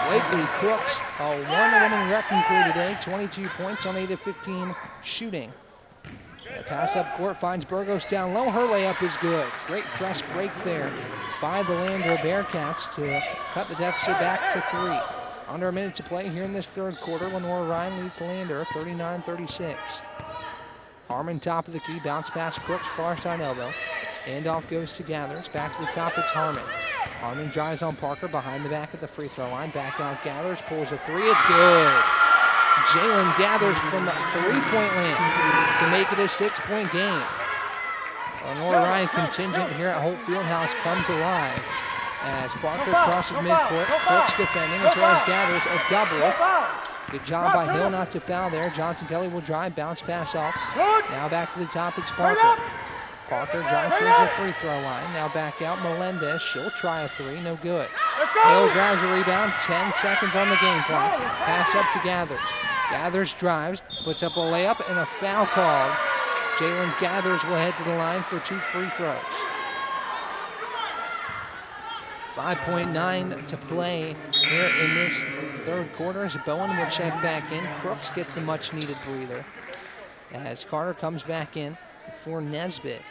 Blakely Crooks, a one-woman wrecking crew today. 22 points on 8 of 15 shooting. The pass up court finds Burgos down low. Her layup is good. Great press break there by the Lander Bearcats to cut the deficit back to 3. Under a minute to play here in this third quarter. Lenoir-Rhyne leads Lander 39-36. Harmon top of the key, bounce pass Crooks, far side elbow. Handoff goes to Gathers. Back to the top, it's Harmon. Harmon drives on Parker behind the back at the free throw line. Back out Gathers, pulls a 3, it's good. Jalen Gathers from 3-point land to make it a 6-point game. Lenoir-Rhyne contingent here at Holt Fieldhouse comes alive as Parker crosses midcourt. Crooks defending as well as Gathers, a double. Good job by Hill not to foul there. Johnson Kelly will drive, bounce pass off. Now back to the top, it's Parker. Parker drives towards the free throw line. Now back out Melendez. She'll try a 3, no good. Hill grabs a rebound, 10 seconds on the game clock. Pass up to Gathers. Gathers drives, puts up a layup, and a foul called. Jalen Gathers will head to the line for 2 free throws. 5.9 to play here in this third quarter as Bowen will check back in. Crooks gets a much-needed breather as Carter comes back in for Nesbitt.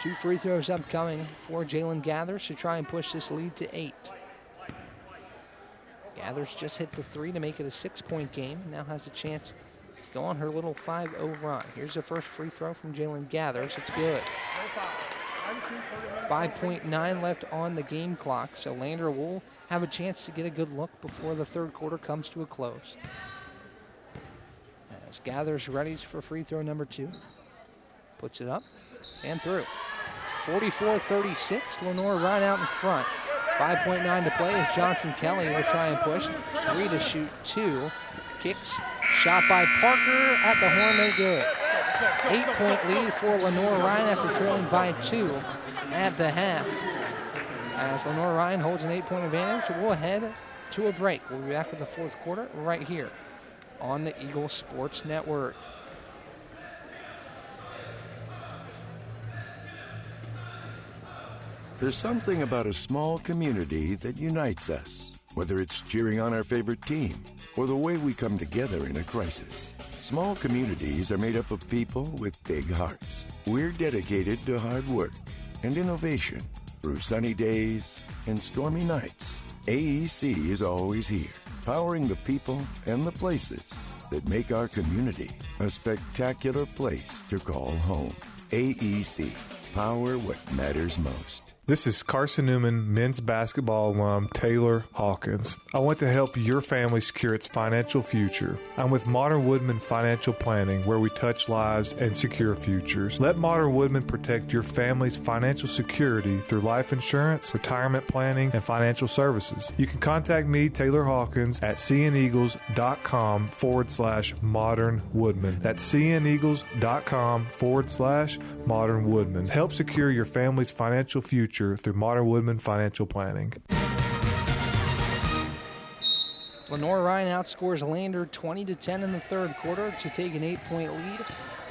2 free throws upcoming for Jalen Gathers to try and push this lead to 8. Gathers just hit the 3 to make it a 6-point game. Now has a chance to go on her little 5-0 run. Here's the first free throw from Jalen Gathers. It's good. 5.9 left on the game clock, so Lander will have a chance to get a good look before the third quarter comes to a close. As Gathers readies for free throw number 2. Puts it up and through. 44-36, Lenoir-Rhyne out in front. 5.9 to play as Johnson Kelly will try and push. 3 to shoot, 2. Kicks, shot by Parker at the horn, no good. 8-point lead for Lenoir-Rhyne after trailing by 2 at the half. As Lenoir-Rhyne holds an 8-point advantage, we'll head to a break. We'll be back with the fourth quarter right here on the Eagle Sports Network. There's something about a small community that unites us, whether it's cheering on our favorite team or the way we come together in a crisis. Small communities are made up of people with big hearts. We're dedicated to hard work and innovation through sunny days and stormy nights. AEC is always here, powering the people and the places that make our community a spectacular place to call home. AEC, power what matters most. This is Carson-Newman men's basketball alum Taylor Hawkins. I want to help your family secure its financial future. I'm with Modern Woodman Financial Planning, where we touch lives and secure futures. Let Modern Woodman protect your family's financial security through life insurance, retirement planning, and financial services. You can contact me, Taylor Hawkins, at cneagles.com/Modern Woodman. That's cneagles.com/Modern Woodman. Help secure your family's financial future through Modern Woodman Financial Planning. Lenoir-Rhyne outscores Lander 20-10 in the third quarter to take an 8-point lead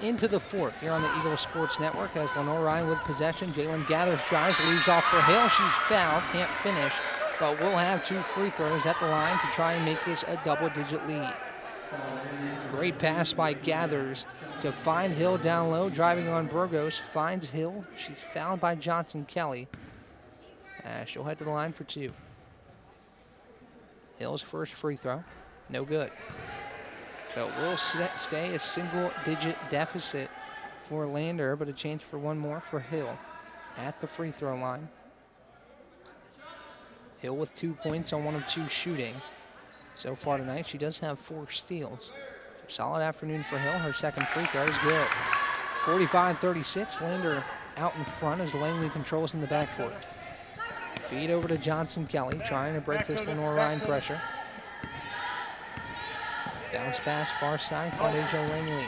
into the fourth here on the Eagle Sports Network as Lenoir-Rhyne with possession. Jalen Gathers drives, leaves off for Hill. She's fouled, can't finish, but will have 2 free throws at the line to try and make this a double-digit lead. Great pass by Gathers to find Hill down low, driving on Burgos, finds Hill. She's fouled by Johnson Kelly. She'll head to the line for 2. Hill's first free throw, no good. So it will stay a single-digit deficit for Lander, but a chance for one more for Hill at the free throw line. Hill with 2 points on 1 of 2 shooting. So far tonight, she does have 4 steals. Solid afternoon for Hill. Her second free throw is good. 45-36, Lander out in front as Langley controls in the backcourt. Feed over to Johnson Kelly, trying to break this Lenoir-Rhyne pressure. Bounce pass, far side, Cardeja Langley.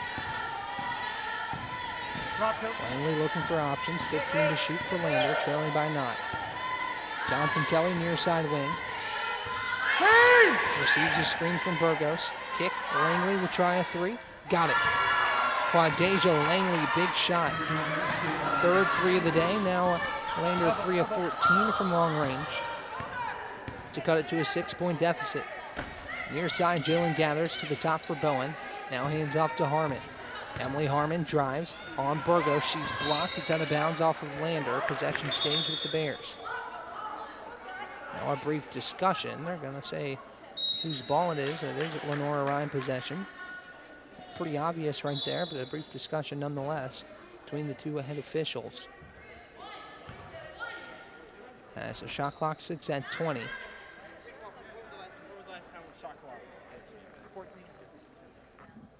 Langley looking for options, 15 to shoot for Lander, trailing by 9. Johnson Kelly near side wing. Receives a screen from Burgos. Kick, Langley will try a 3. Got it. Quadeja Langley, big shot. Third 3 of the day. Now Lander 3 of 14 from long range to cut it to a 6-point deficit. Near side, Jalen Gathers to the top for Bowen. Now hands off to Harmon. Emily Harmon drives on Burgos. She's blocked. It's out of bounds off of Lander. Possession stays with the Bears. Now a brief discussion. They're going to say whose ball it is. It is Lenoir-Rhyne possession. Pretty obvious right there, but a brief discussion nonetheless between the two head officials. So shot clock sits at 20.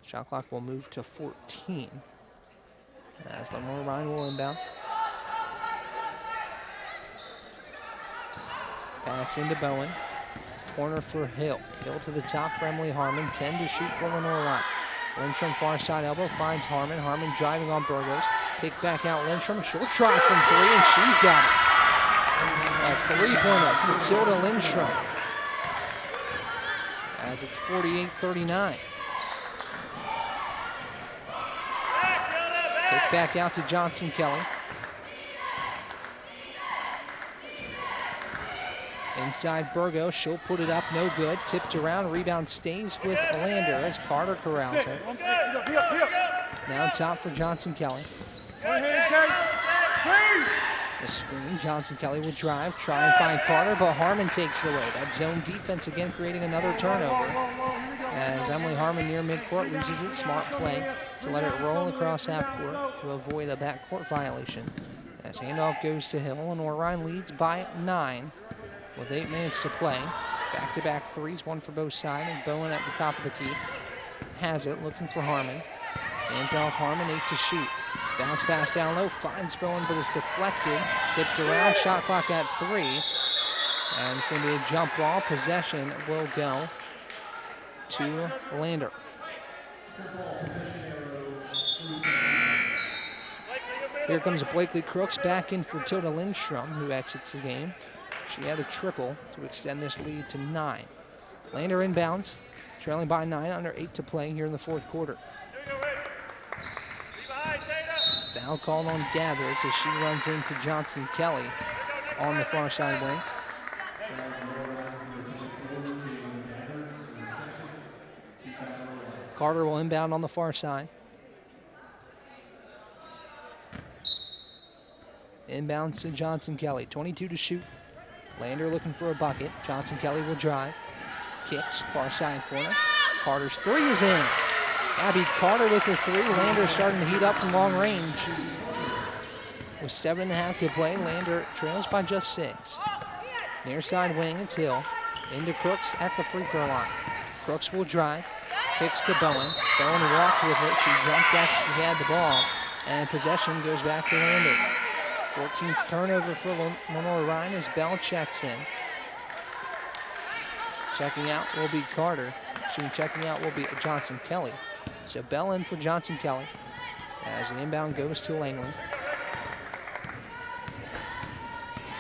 Shot clock will move to 14 as Lenoir-Rhyne will inbound. Pass into Bowen. Corner for Hill. Hill to the top for Emily Harmon. 10 to shoot for Lenoir-Rhyne. Lindstrom far side elbow finds Harmon. Harmon driving on Burgos. Kick back out Lindstrom. She'll try from 3 and she's got it. A 3-pointer for Tilda Lindstrom. As it's 48-39. back out to Johnson Kelly. Inside Burgos, she'll put it up, no good. Tipped around, rebound stays with Lander as Carter corrals it. Now top for Johnson Kelly. The screen, Johnson Kelly will drive, try and find Carter, but Harmon takes it away. That zone defense again creating another turnover. As Emily Harmon near midcourt loses it, smart play to let it roll across half court to avoid a backcourt violation. As handoff goes to Hill, Lenoir-Rhyne leads by 9 with 8 minutes to play. Back-to-back threes, one for both sides, and Bowen at the top of the key. Has it, looking for Harmon. Hands off Harmon, 8 to shoot. Bounce pass down low, finds Bowen, but it's deflected. Tipped around, shot clock at 3. And it's going to be a jump ball. Possession will go to Lander. Here comes Blakely Crooks back in for Tilda Lindstrom, who exits the game. She had a triple to extend this lead to 9. Lander inbounds, trailing by 9, under 8 to play here in the fourth quarter. Foul called on Gathers as she runs into Johnson Kelly on the far side wing. Carter will inbound on the far side. Inbounds to Johnson Kelly, 22 to shoot. Lander looking for a bucket. Johnson Kelly will drive. Kicks, far side corner. Carter's 3 is in. Abby Carter with the 3. Lander starting to heat up from long range. With 7.5 to play, Lander trails by just 6. Near side wing, it's Hill. Into Crooks at the free throw line. Crooks will drive. Kicks to Bowen. Bowen walked with it. She jumped after she had the ball. And possession goes back to Lander. 14th turnover for Lenoir-Rhyne as Bell checks in. Checking out will be Carter. Checking out will be Johnson Kelly. So Bell in for Johnson Kelly as an inbound goes to Langley.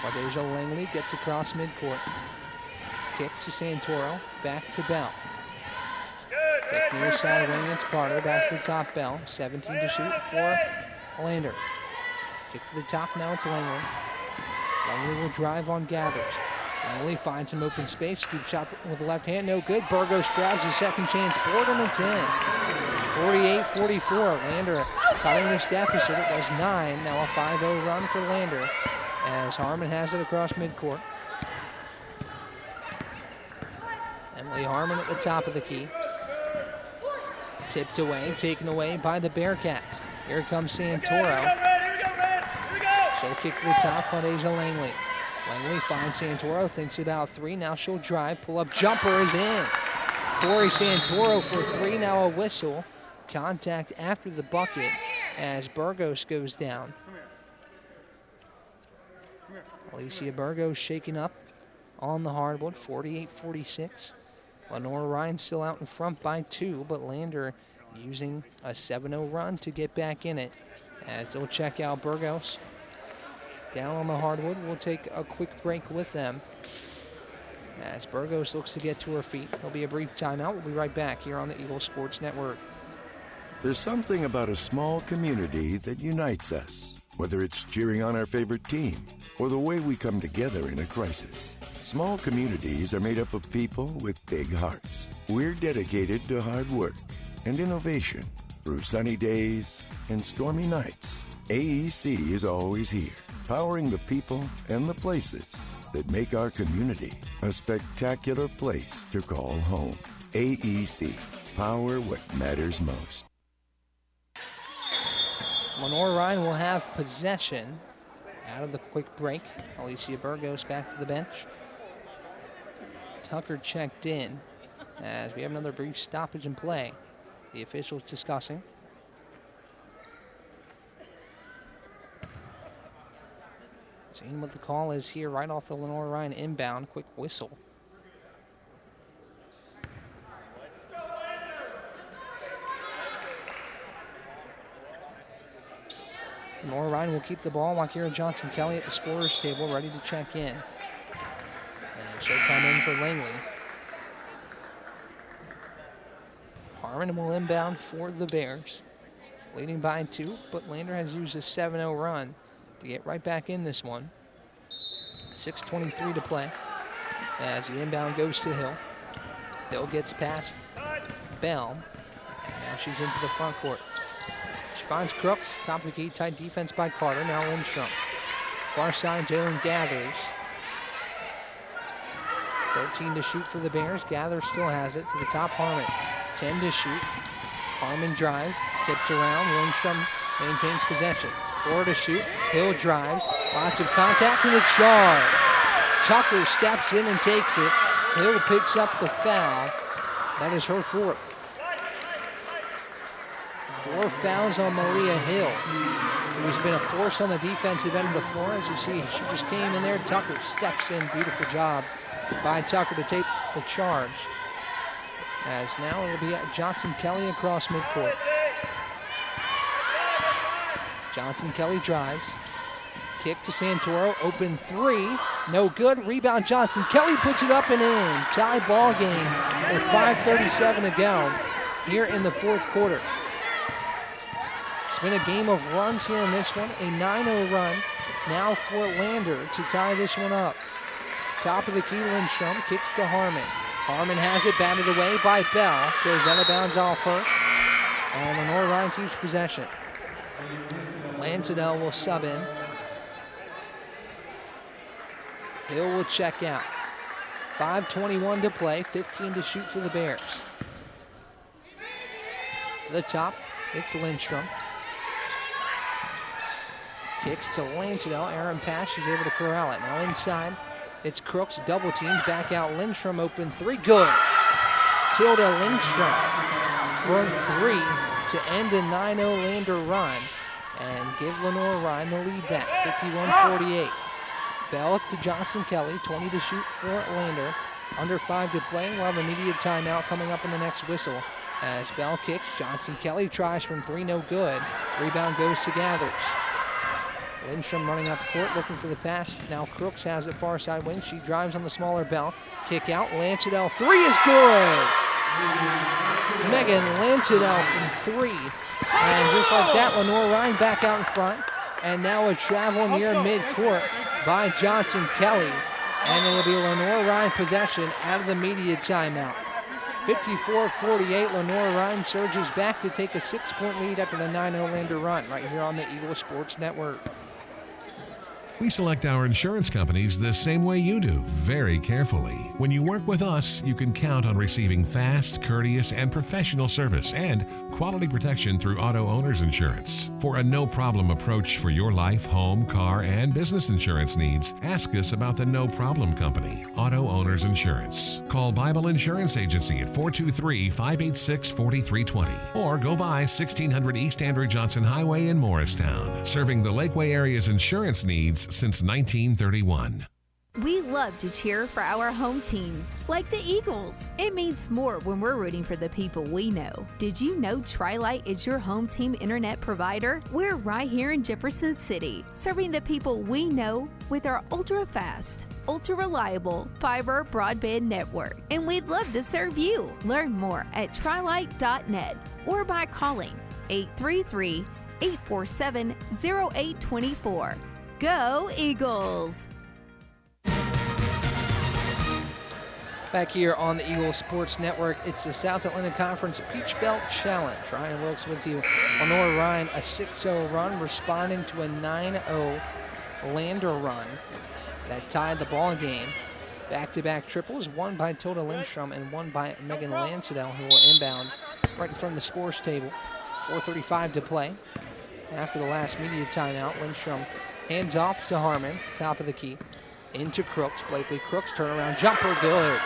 Cardeja Langley gets across midcourt. Kicks to Santoro. Back to Bell. Kick near side wing, it's Carter. Back to the top, Bell. 17 to shoot for Lander. Kick to the top, now it's Langley. Langley will drive on Gathers. Langley finds some open space. Scoop shot with the left hand, no good. Burgos grabs a second chance board, and it's in. 48-44. Lander cutting this deficit. It was 9. Now a 5-0 run for Lander as Harmon has it across midcourt. Emily Harmon at the top of the key. Tipped away, taken away by the Bearcats. Here comes Santoro. She'll kick to the top, Cardeja Langley. Langley finds Santoro, thinks about 3. Now she'll drive, pull-up jumper is in. Corey Santoro for 3, now a whistle. Contact after the bucket as Burgos goes down. Alicia Burgos shaken up on the hardwood, 48-46. Lenoir-Rhyne still out in front by 2, but Lander using a 7-0 run to get back in it as they'll check out Burgos. Down on the hardwood, we'll take a quick break with them as Burgos looks to get to her feet. There'll be a brief timeout. We'll be right back here on the Eagle Sports Network. There's something about a small community that unites us, whether it's cheering on our favorite team or the way we come together in a crisis. Small communities are made up of people with big hearts. We're dedicated to hard work and innovation through sunny days and stormy nights. AEC is always here, powering the people and the places that make our community a spectacular place to call home. AEC, power what matters most. Lenoir-Rhyne will have possession out of the quick break. Alicia Burgos back to the bench. Tucker checked in as we have another brief stoppage in play. The officials discussing. Seeing what the call is here right off the Lenoir-Rhyne inbound. Quick whistle. Lenoir-Rhyne will keep the ball while Kira Johnson-Kelly at the scorer's table ready to check in. And she'll come in for Langley. Harmon will inbound for the Bears. leading by 2, but Lander has used a 7-0 run to get right back in this one. 6:23 to play as the inbound goes to Hill. Hill gets past Bell, and now she's into the front court. She finds Crooks, top of the key, tight defense by Carter, now Lindstrom. Far side, Jalen Gathers. 13 to shoot for the Bears. Gathers still has it to the top, Harmon. 10 to shoot. Harmon drives, tipped around. Lindstrom maintains possession. 4 to shoot. Hill drives. Lots of contact and a charge. Tucker steps in and takes it. Hill picks up the foul. That is her 4th. 4 fouls on Malia Hill, who's been a force on the defensive end of the floor. As you see, she just came in there. Tucker steps in. Beautiful job by Tucker to take the charge. As now it'll be Johnson Kelly across midcourt. Johnson Kelly drives. Kick to Santoro. Open 3. No good. Rebound Johnson. Kelly puts it up and in. Tie ball game with 5:37 to go here in the 4th quarter. It's been a game of runs here in this one. A 9-0 run now for Lander to tie this one up. Top of the key, Lindstrom kicks to Harmon. Harmon has it, batted away by Bell. Goes out of bounds off her. And Lenoir-Rhyne keeps possession. Lansdale will sub in. Hill will check out. 5:21 to play, 15 to shoot for the Bears. To the top, it's Lindstrom. Kicks to Lansdale. Aaron Pash is able to corral it. Now inside, it's Crooks, double teamed. Back out Lindstrom, open 3. Good. Tilda Lindstrom from 3 to end a 9-0 Lander run and give Lenoir-Rhyne the lead back, 51-48. Bell to Johnson Kelly, 20 to shoot for Lander. Under 5 to play. We'll have a immediate timeout coming up in the next whistle. As Bell kicks, Johnson Kelly tries from 3, no good. Rebound goes to Gathers. Lindstrom running up the court, looking for the pass. Now Crooks has it far side wing. She drives on the smaller Bell. Kick out, Lansdale, 3 is good! Megan Lansdale from 3. And just like that, Lenoir-Rhyne back out in front. And now a travel near midcourt by Johnson Kelly. And it'll be Lenoir-Rhyne possession out of the media timeout. 54-48, Lenoir-Rhyne surges back to take a 6-point lead after the 9-0 Lander run right here on the Eagle Sports Network. We select our insurance companies the same way you do, very carefully. When you work with us, you can count on receiving fast, courteous, and professional service and quality protection through Auto Owners Insurance. For a no-problem approach for your life, home, car, and business insurance needs, ask us about the No Problem Company, Auto Owners Insurance. Call Bible Insurance Agency at 423-586-4320 or go by 1600 East Andrew Johnson Highway in Morristown, serving the Lakeway area's insurance needs since 1931. We love to cheer for our home teams, like the Eagles. It means more when we're rooting for the people we know. Did you know Tri-Lite is your home team internet provider? We're right here in Jefferson City, serving the people we know with our ultra-fast, ultra-reliable fiber broadband network. And we'd love to serve you. Learn more at trilite.net or by calling 833-847-0824. Go Eagles! Back here on the Eagle Sports Network, it's the South Atlantic Conference Peach Belt Challenge. Ryan Wilkes with you. Lenoir-Rhyne, a 6-0 run, responding to a 9-0 Lander run that tied the ball game. Back-to-back triples, one by Tilda Lindstrom and one by Megan Lansdale, who will inbound right in front of the scores table. 4:35 to play. After the last media timeout, Lindstrom hands off to Harmon, top of the key. Into Crooks. Blakely Crooks, turnaround jumper, good.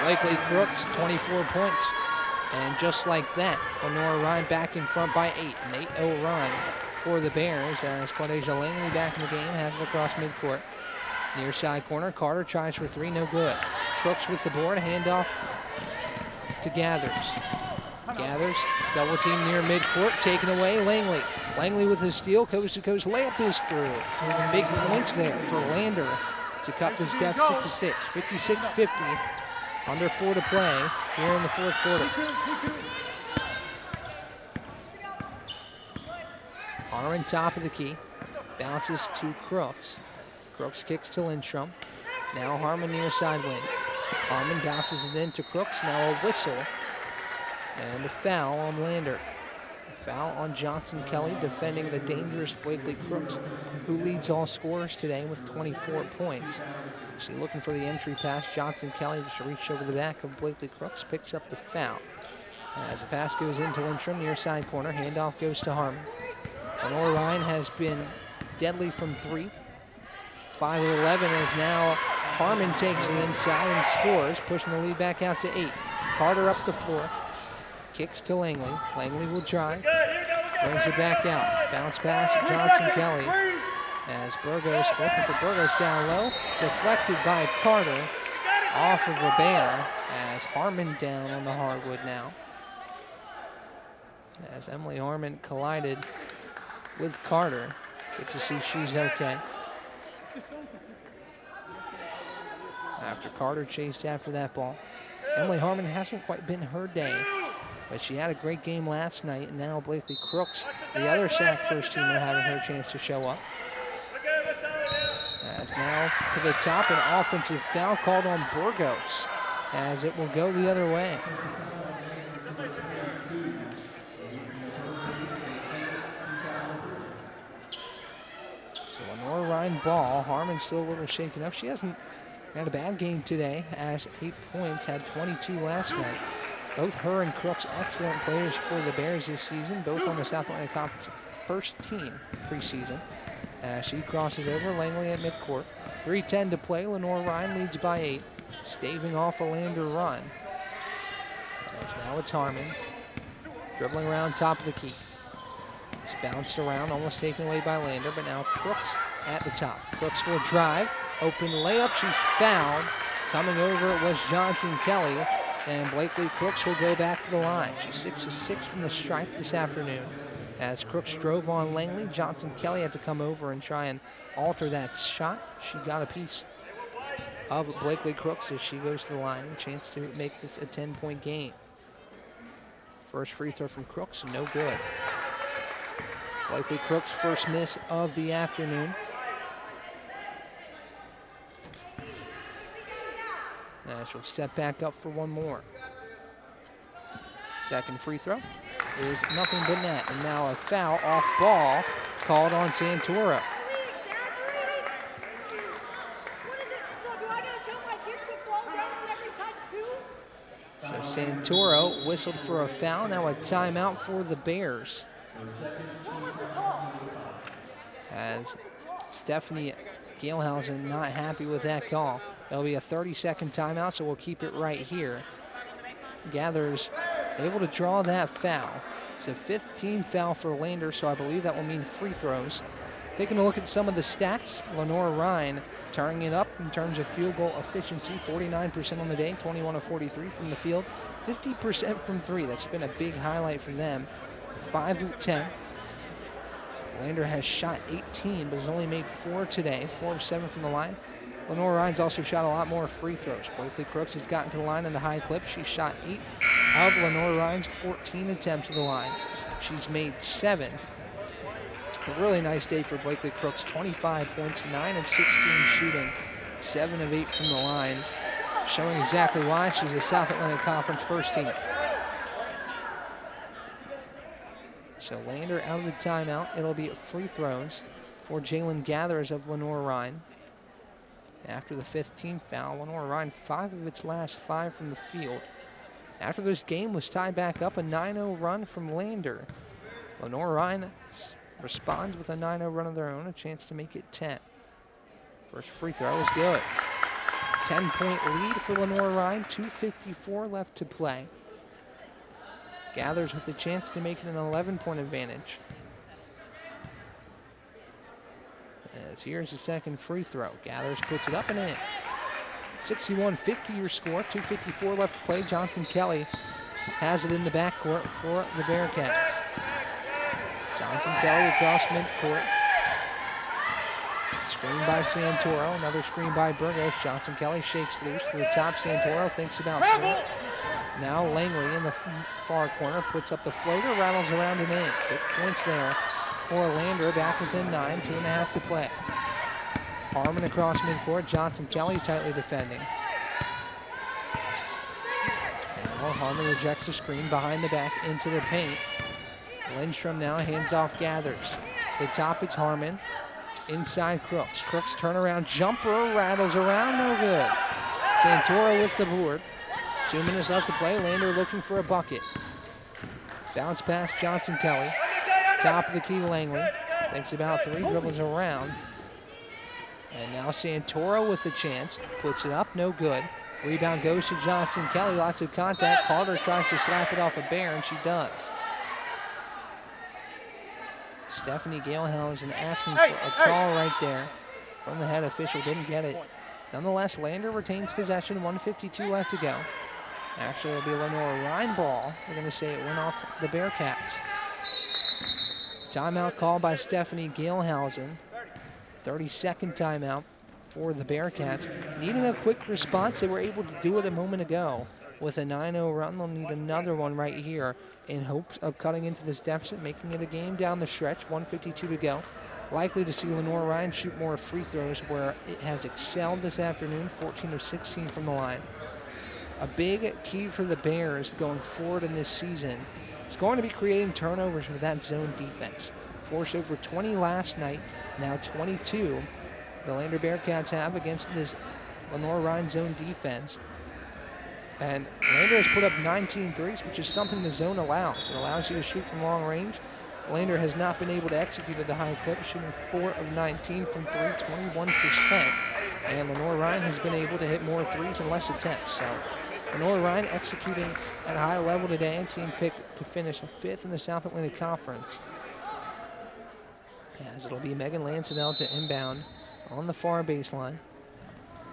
Blakely Crooks, 24 points. And just like that, Lenoir-Rhyne back in front by 8. An 8-0 run for the Bears as Quadeja Langley back in the game, has it across midcourt. Near side corner, Carter tries for 3, no good. Crooks with the board, handoff to Gathers. Gathers, double team near midcourt, taken away, Langley. Langley with his steal, coast-to-coast layup is through. Big points there for Lander to cut this deficit to 6. 56-50, under 4 to play here in the 4th quarter. Harmon top of the key. Bounces to Crooks. Crooks kicks to Lindstrom. Now Harmon near side wing. Harmon bounces it in to Crooks. Now a whistle. And a foul on Lander. A foul on Johnson Kelly, defending the dangerous Blakely Crooks, who leads all scorers today with 24 points. She's looking for the entry pass. Johnson Kelly just reached over the back of Blakely Crooks, picks up the foul. As the pass goes into Lindstrom, near side corner, handoff goes to Harmon. Lenoir-Rhyne has been deadly from 3. 5 of 11 as now Harmon takes the inside and scores, pushing the lead back out to 8. Carter up the floor, kicks to Langley. Langley will drive, brings it back out. Bounce pass, Johnson Kelly. As Burgos, looking for Burgos down low, deflected by Carter, off of a bear, as Harmon down on the hardwood now. As Emily Harmon collided with Carter. Good to see she's okay. After Carter chased after that ball. Emily Harmon hasn't quite been her day, but she had a great game last night, and now Blakely Crooks, the other SAC first teamer, having her chance to show up. As now to the top, an offensive foul called on Burgos, as it will go the other way. So Lenoir-Rhyne ball. Harmon still a little shaken up. She hasn't had a bad game today, as 8 points, had 22 last night. Both her and Crooks excellent players for the Bears this season, both on the South Atlantic Conference first team preseason. As she crosses over, Langley at midcourt. 3:10 to play. Lenoir-Rhyne leads by 8, staving off a Lander run. As now it's Harmon, dribbling around top of the key. It's bounced around, almost taken away by Lander, but now Crooks at the top. Crooks will drive, open layup, she's fouled. Coming over it was Johnson Kelly, and Blakely Crooks will go back to the line. She's 6 of 6 from the stripe this afternoon. As Crooks drove on Langley, Johnson Kelly had to come over and try and alter that shot. She got a piece of Blakely Crooks as she goes to the line. A chance to make this a 10-point game. First free throw from Crooks, no good. Blakely Crooks' first miss of the afternoon. She'll step back up for one more. Second free throw is nothing but net. And now a foul off ball called on Santoro. So Santoro whistled for a foul. Now a timeout for the Bears. As Stephanie Galehausen not happy with that call. It'll be a 30-second timeout, so we'll keep it right here. Gathers able to draw that foul. It's a 5th team foul for Lander, so I believe that will mean free throws. Taking a look at some of the stats, Lenoir-Rhyne turning it up in terms of field goal efficiency, 49% on the day, 21 of 43 from the field, 50% from 3. That's been a big highlight for them. 5 of 10. Lander has shot 18, but has only made 4 today, 4 of 7 from the line. Lenoir-Rhyne's also shot a lot more free throws. Blakely Crooks has gotten to the line in the high clip. She shot 8 of Lenoir-Rhyne's 14 attempts to the line. She's made 7. A really nice day for Blakely Crooks. 25 points, 9 of 16 shooting, 7 of 8 from the line. Showing exactly why she's a South Atlantic Conference first teamer. So Lander out of the timeout. It'll be free throws for Jalen Gathers of Lenoir-Rhyne. After the 5th team foul, Lenoir-Rhyne 5 of its last 5 from the field. After this game was tied back up, a 9-0 run from Lander. Lenoir-Rhyne responds with a 9-0 run of their own, a chance to make it 10. First free throw is good. 10-point lead for Lenoir-Rhyne, 2:54 left to play. Gathers with a chance to make it an 11-point advantage. As here's the second free throw. Gathers puts it up and in. 61-50 your score, 2:54 left to play. Johnson Kelly has it in the backcourt for the Bearcats. Johnson Kelly across midcourt. Screen by Santoro, another screen by Burgos. Johnson Kelly shakes loose to the top. Santoro thinks about 4. Now Langley in the far corner puts up the floater, rattles around and in. Big points there for Lander, back within 9, 2.5 to play. Harmon across midcourt, Johnson Kelly tightly defending. And Harmon rejects the screen behind the back into the paint. Lindstrom now hands off Gathers. The top, it's Harmon. Inside Crooks. Crooks turnaround jumper, rattles around, no good. Santoro with the board. 2 minutes left to play. Lander looking for a bucket. Bounce pass Johnson Kelly. Top of the key Langley. Thinks about 3, dribbles around. And now Santoro with the chance. Puts it up, no good. Rebound goes to Johnson Kelly. Lots of contact. Carter tries to slap it off a Bear, and she does. Stephanie Galehausen asking for a call right there from the head official. Didn't get it. Nonetheless, Lander retains possession. 1:52 left to go. Actually, it'll be a Lenoir-Rhyne ball. We're going to say it went off the Bearcats. Timeout called by Stephanie Galehausen. 32nd timeout for the Bearcats. Needing a quick response, they were able to do it a moment ago. With a 9-0 run, they'll need another one right here in hopes of cutting into this deficit, making it a game down the stretch. 1:52 to go. Likely to see Lenoir-Rhyne shoot more free throws, where it has excelled this afternoon, 14 of 16 from the line. A big key for the Bears going forward in this season is going to be creating turnovers with that zone defense. Forced over 20 last night, now 22 the Lander Bearcats have against this Lenoir-Rhyne zone defense. And Lander has put up 19 threes, which is something the zone allows. It allows you to shoot from long range. Lander has not been able to execute at a high clip, shooting 4 of 19 from 3, 21%. And Lenoir-Rhyne has been able to hit more threes and less attempts. So Lenoir-Rhyne executing at a high level today, and team picked to finish 5th in the South Atlantic Conference. As it'll be Megan Lansadell to inbound on the far baseline.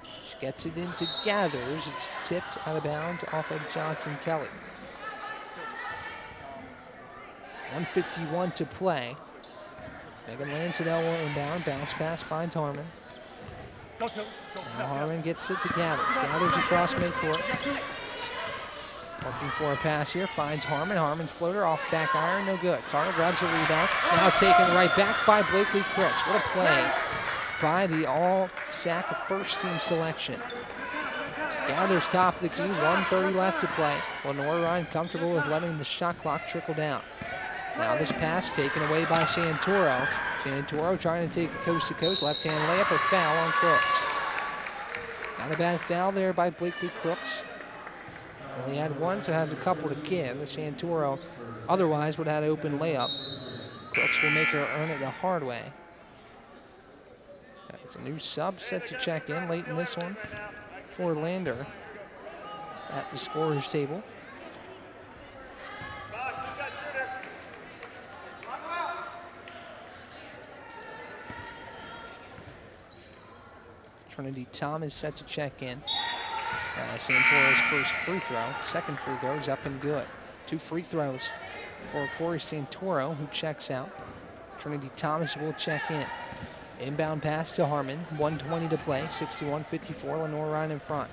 She gets it into Gathers. It's tipped out of bounds off of Johnson Kelly. 1:51 to play. Megan Lansadell will inbound. Bounce pass finds Harmon. Now Harmon gets it to Gathers. Gathers across midcourt. Looking for a pass here. Finds Harmon. Harmon's floater off back iron. No good. Carter grabs a rebound. Now taken right back by Blakely Crooks. What a play by the all-SAC first-team selection. Gathers top of the key. 1:30 left to play. Lenoir-Rhyne comfortable with letting the shot clock trickle down. Now this pass taken away by Santoro. Santoro trying to take a coast-to-coast left-hand layup. A foul on Crooks. Not a bad foul there by Blakely Crooks. Only had one, so has a couple to give. Santoro otherwise would have had an open layup. Crooks will make her earn it the hard way. That's a new sub set to check in late in this one for Lander at the scorer's table. Trinity Thomas set to check in. Santoro's first free throw. Second free throw is up and good. 2 free throws for Corey Santoro, who checks out. Trinity Thomas will check in. Inbound pass to Harmon. 1:20 to play. 61-54. Lenoir-Rhyne in front.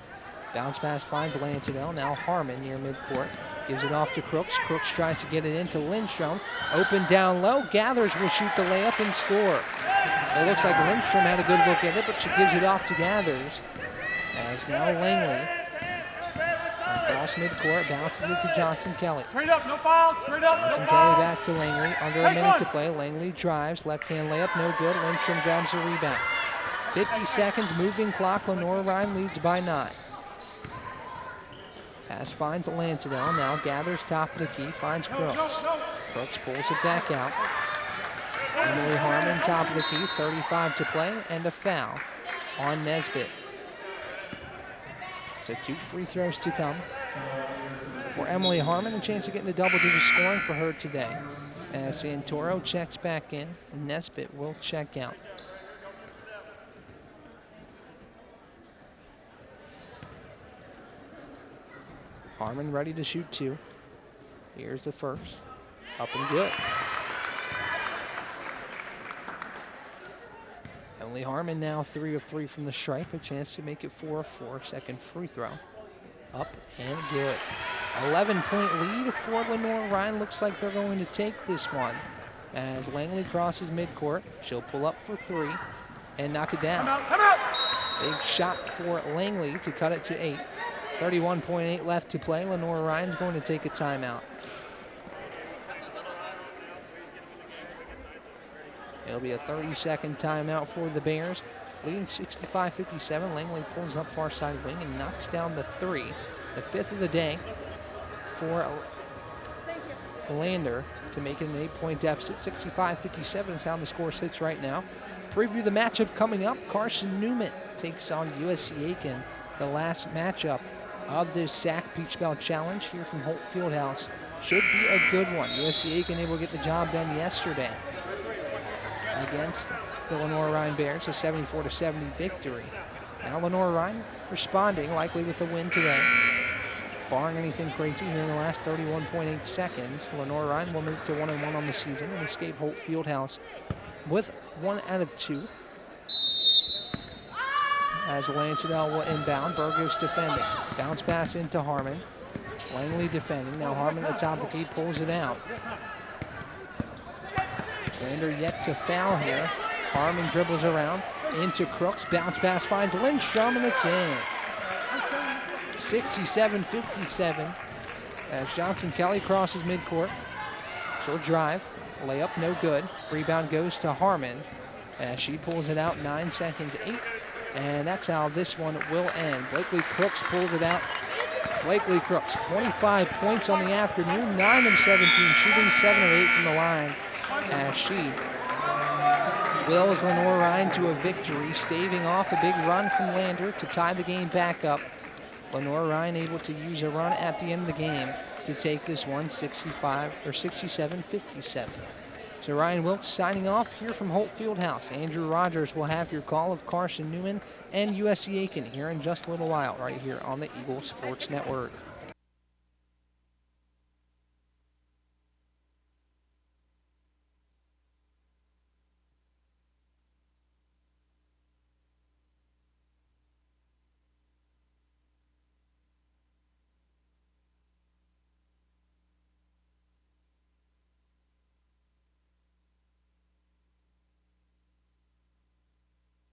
Bounce pass finds Lansadell. Now Harmon near midcourt. Gives it off to Crooks. Crooks tries to get it into Lindstrom. Open down low. Gathers will shoot the layup and score. It looks like Lindstrom had a good look at it, but she gives it off to Gathers. As now Langley across midcourt, bounces it to Johnson Kelly. Straight up, no fouls. Straight up, Johnson no Kelly fouls. back to Langley. Under a minute to play. Langley drives, left-hand layup, no good. Lindstrom grabs the rebound. 50 seconds, moving clock. Lenoir-Rhyne leads by 9. Pass finds Lansadell. Now Gathers top of the key, finds Crooks. Crooks pulls it back out. Emily Harmon top of the key, 35 to play, and a foul on Nesbitt. So 2 free throws to come for Emily Harmon. A chance to get into double-digit scoring for her today. As Santoro checks back in, Nesbitt will check out. Harmon ready to shoot 2. Here's the first. Up and good. Emily Harmon now 3 of 3 from the stripe. A chance to make it 4 of 4. Second free throw. Up and good. 11-point lead for Lenoir-Rhyne. Looks like they're going to take this one As Langley crosses midcourt, she'll pull up for 3 and knock it down. Big shot for Langley to cut it to 8. 31.8 left to play. Lenoir-Rhyne's going to take a timeout. It'll be a 30-second timeout for the Bears. Leading 65-57. Langley pulls up far side wing and knocks down the 3. The 5th of the day for Lander to make it an 8-point deficit. 65-57 is how the score sits right now. Preview the matchup coming up. Carson-Newman takes on USC Aiken. The last matchup of this SAC Peach Belt Challenge here from Holt Fieldhouse. Should be a good one. USC Aiken able to get the job done yesterday against the Lenoir-Rhyne Bears, a 74-70 victory. Now Lenoir-Rhyne responding, likely with a win today. Barring anything crazy here in the last 31.8 seconds, Lenoir-Rhyne will move to 1-1 on the season and escape Holt Fieldhouse with 1 out of 2. As Lancedale will inbound, Burgos defending. Bounce pass into Harmon. Langley defending. Now Harmon at the top of the key pulls it out. Lander yet to foul here. Harmon dribbles around into Crooks. Bounce pass finds Lindstrom and it's in. 67-57 as Johnson Kelly crosses midcourt. She'll drive. Layup no good. Rebound goes to Harmon as she pulls it out. 9 seconds, 8. And that's how this one will end. Blakely Crooks pulls it out. Blakely Crooks, 25 points on the afternoon, 9 of 17, shooting 7 of 8 from the line as she wills Lenoir-Rhyne to a victory, staving off a big run from Lander to tie the game back up. Lenoir-Rhyne able to use a run at the end of the game to take this one 67-57. So Ryan Wilkes signing off here from Holt Fieldhouse. Andrew Rogers will have your call of Carson-Newman and USC Aiken here in just a little while right here on the Eagle Sports Network.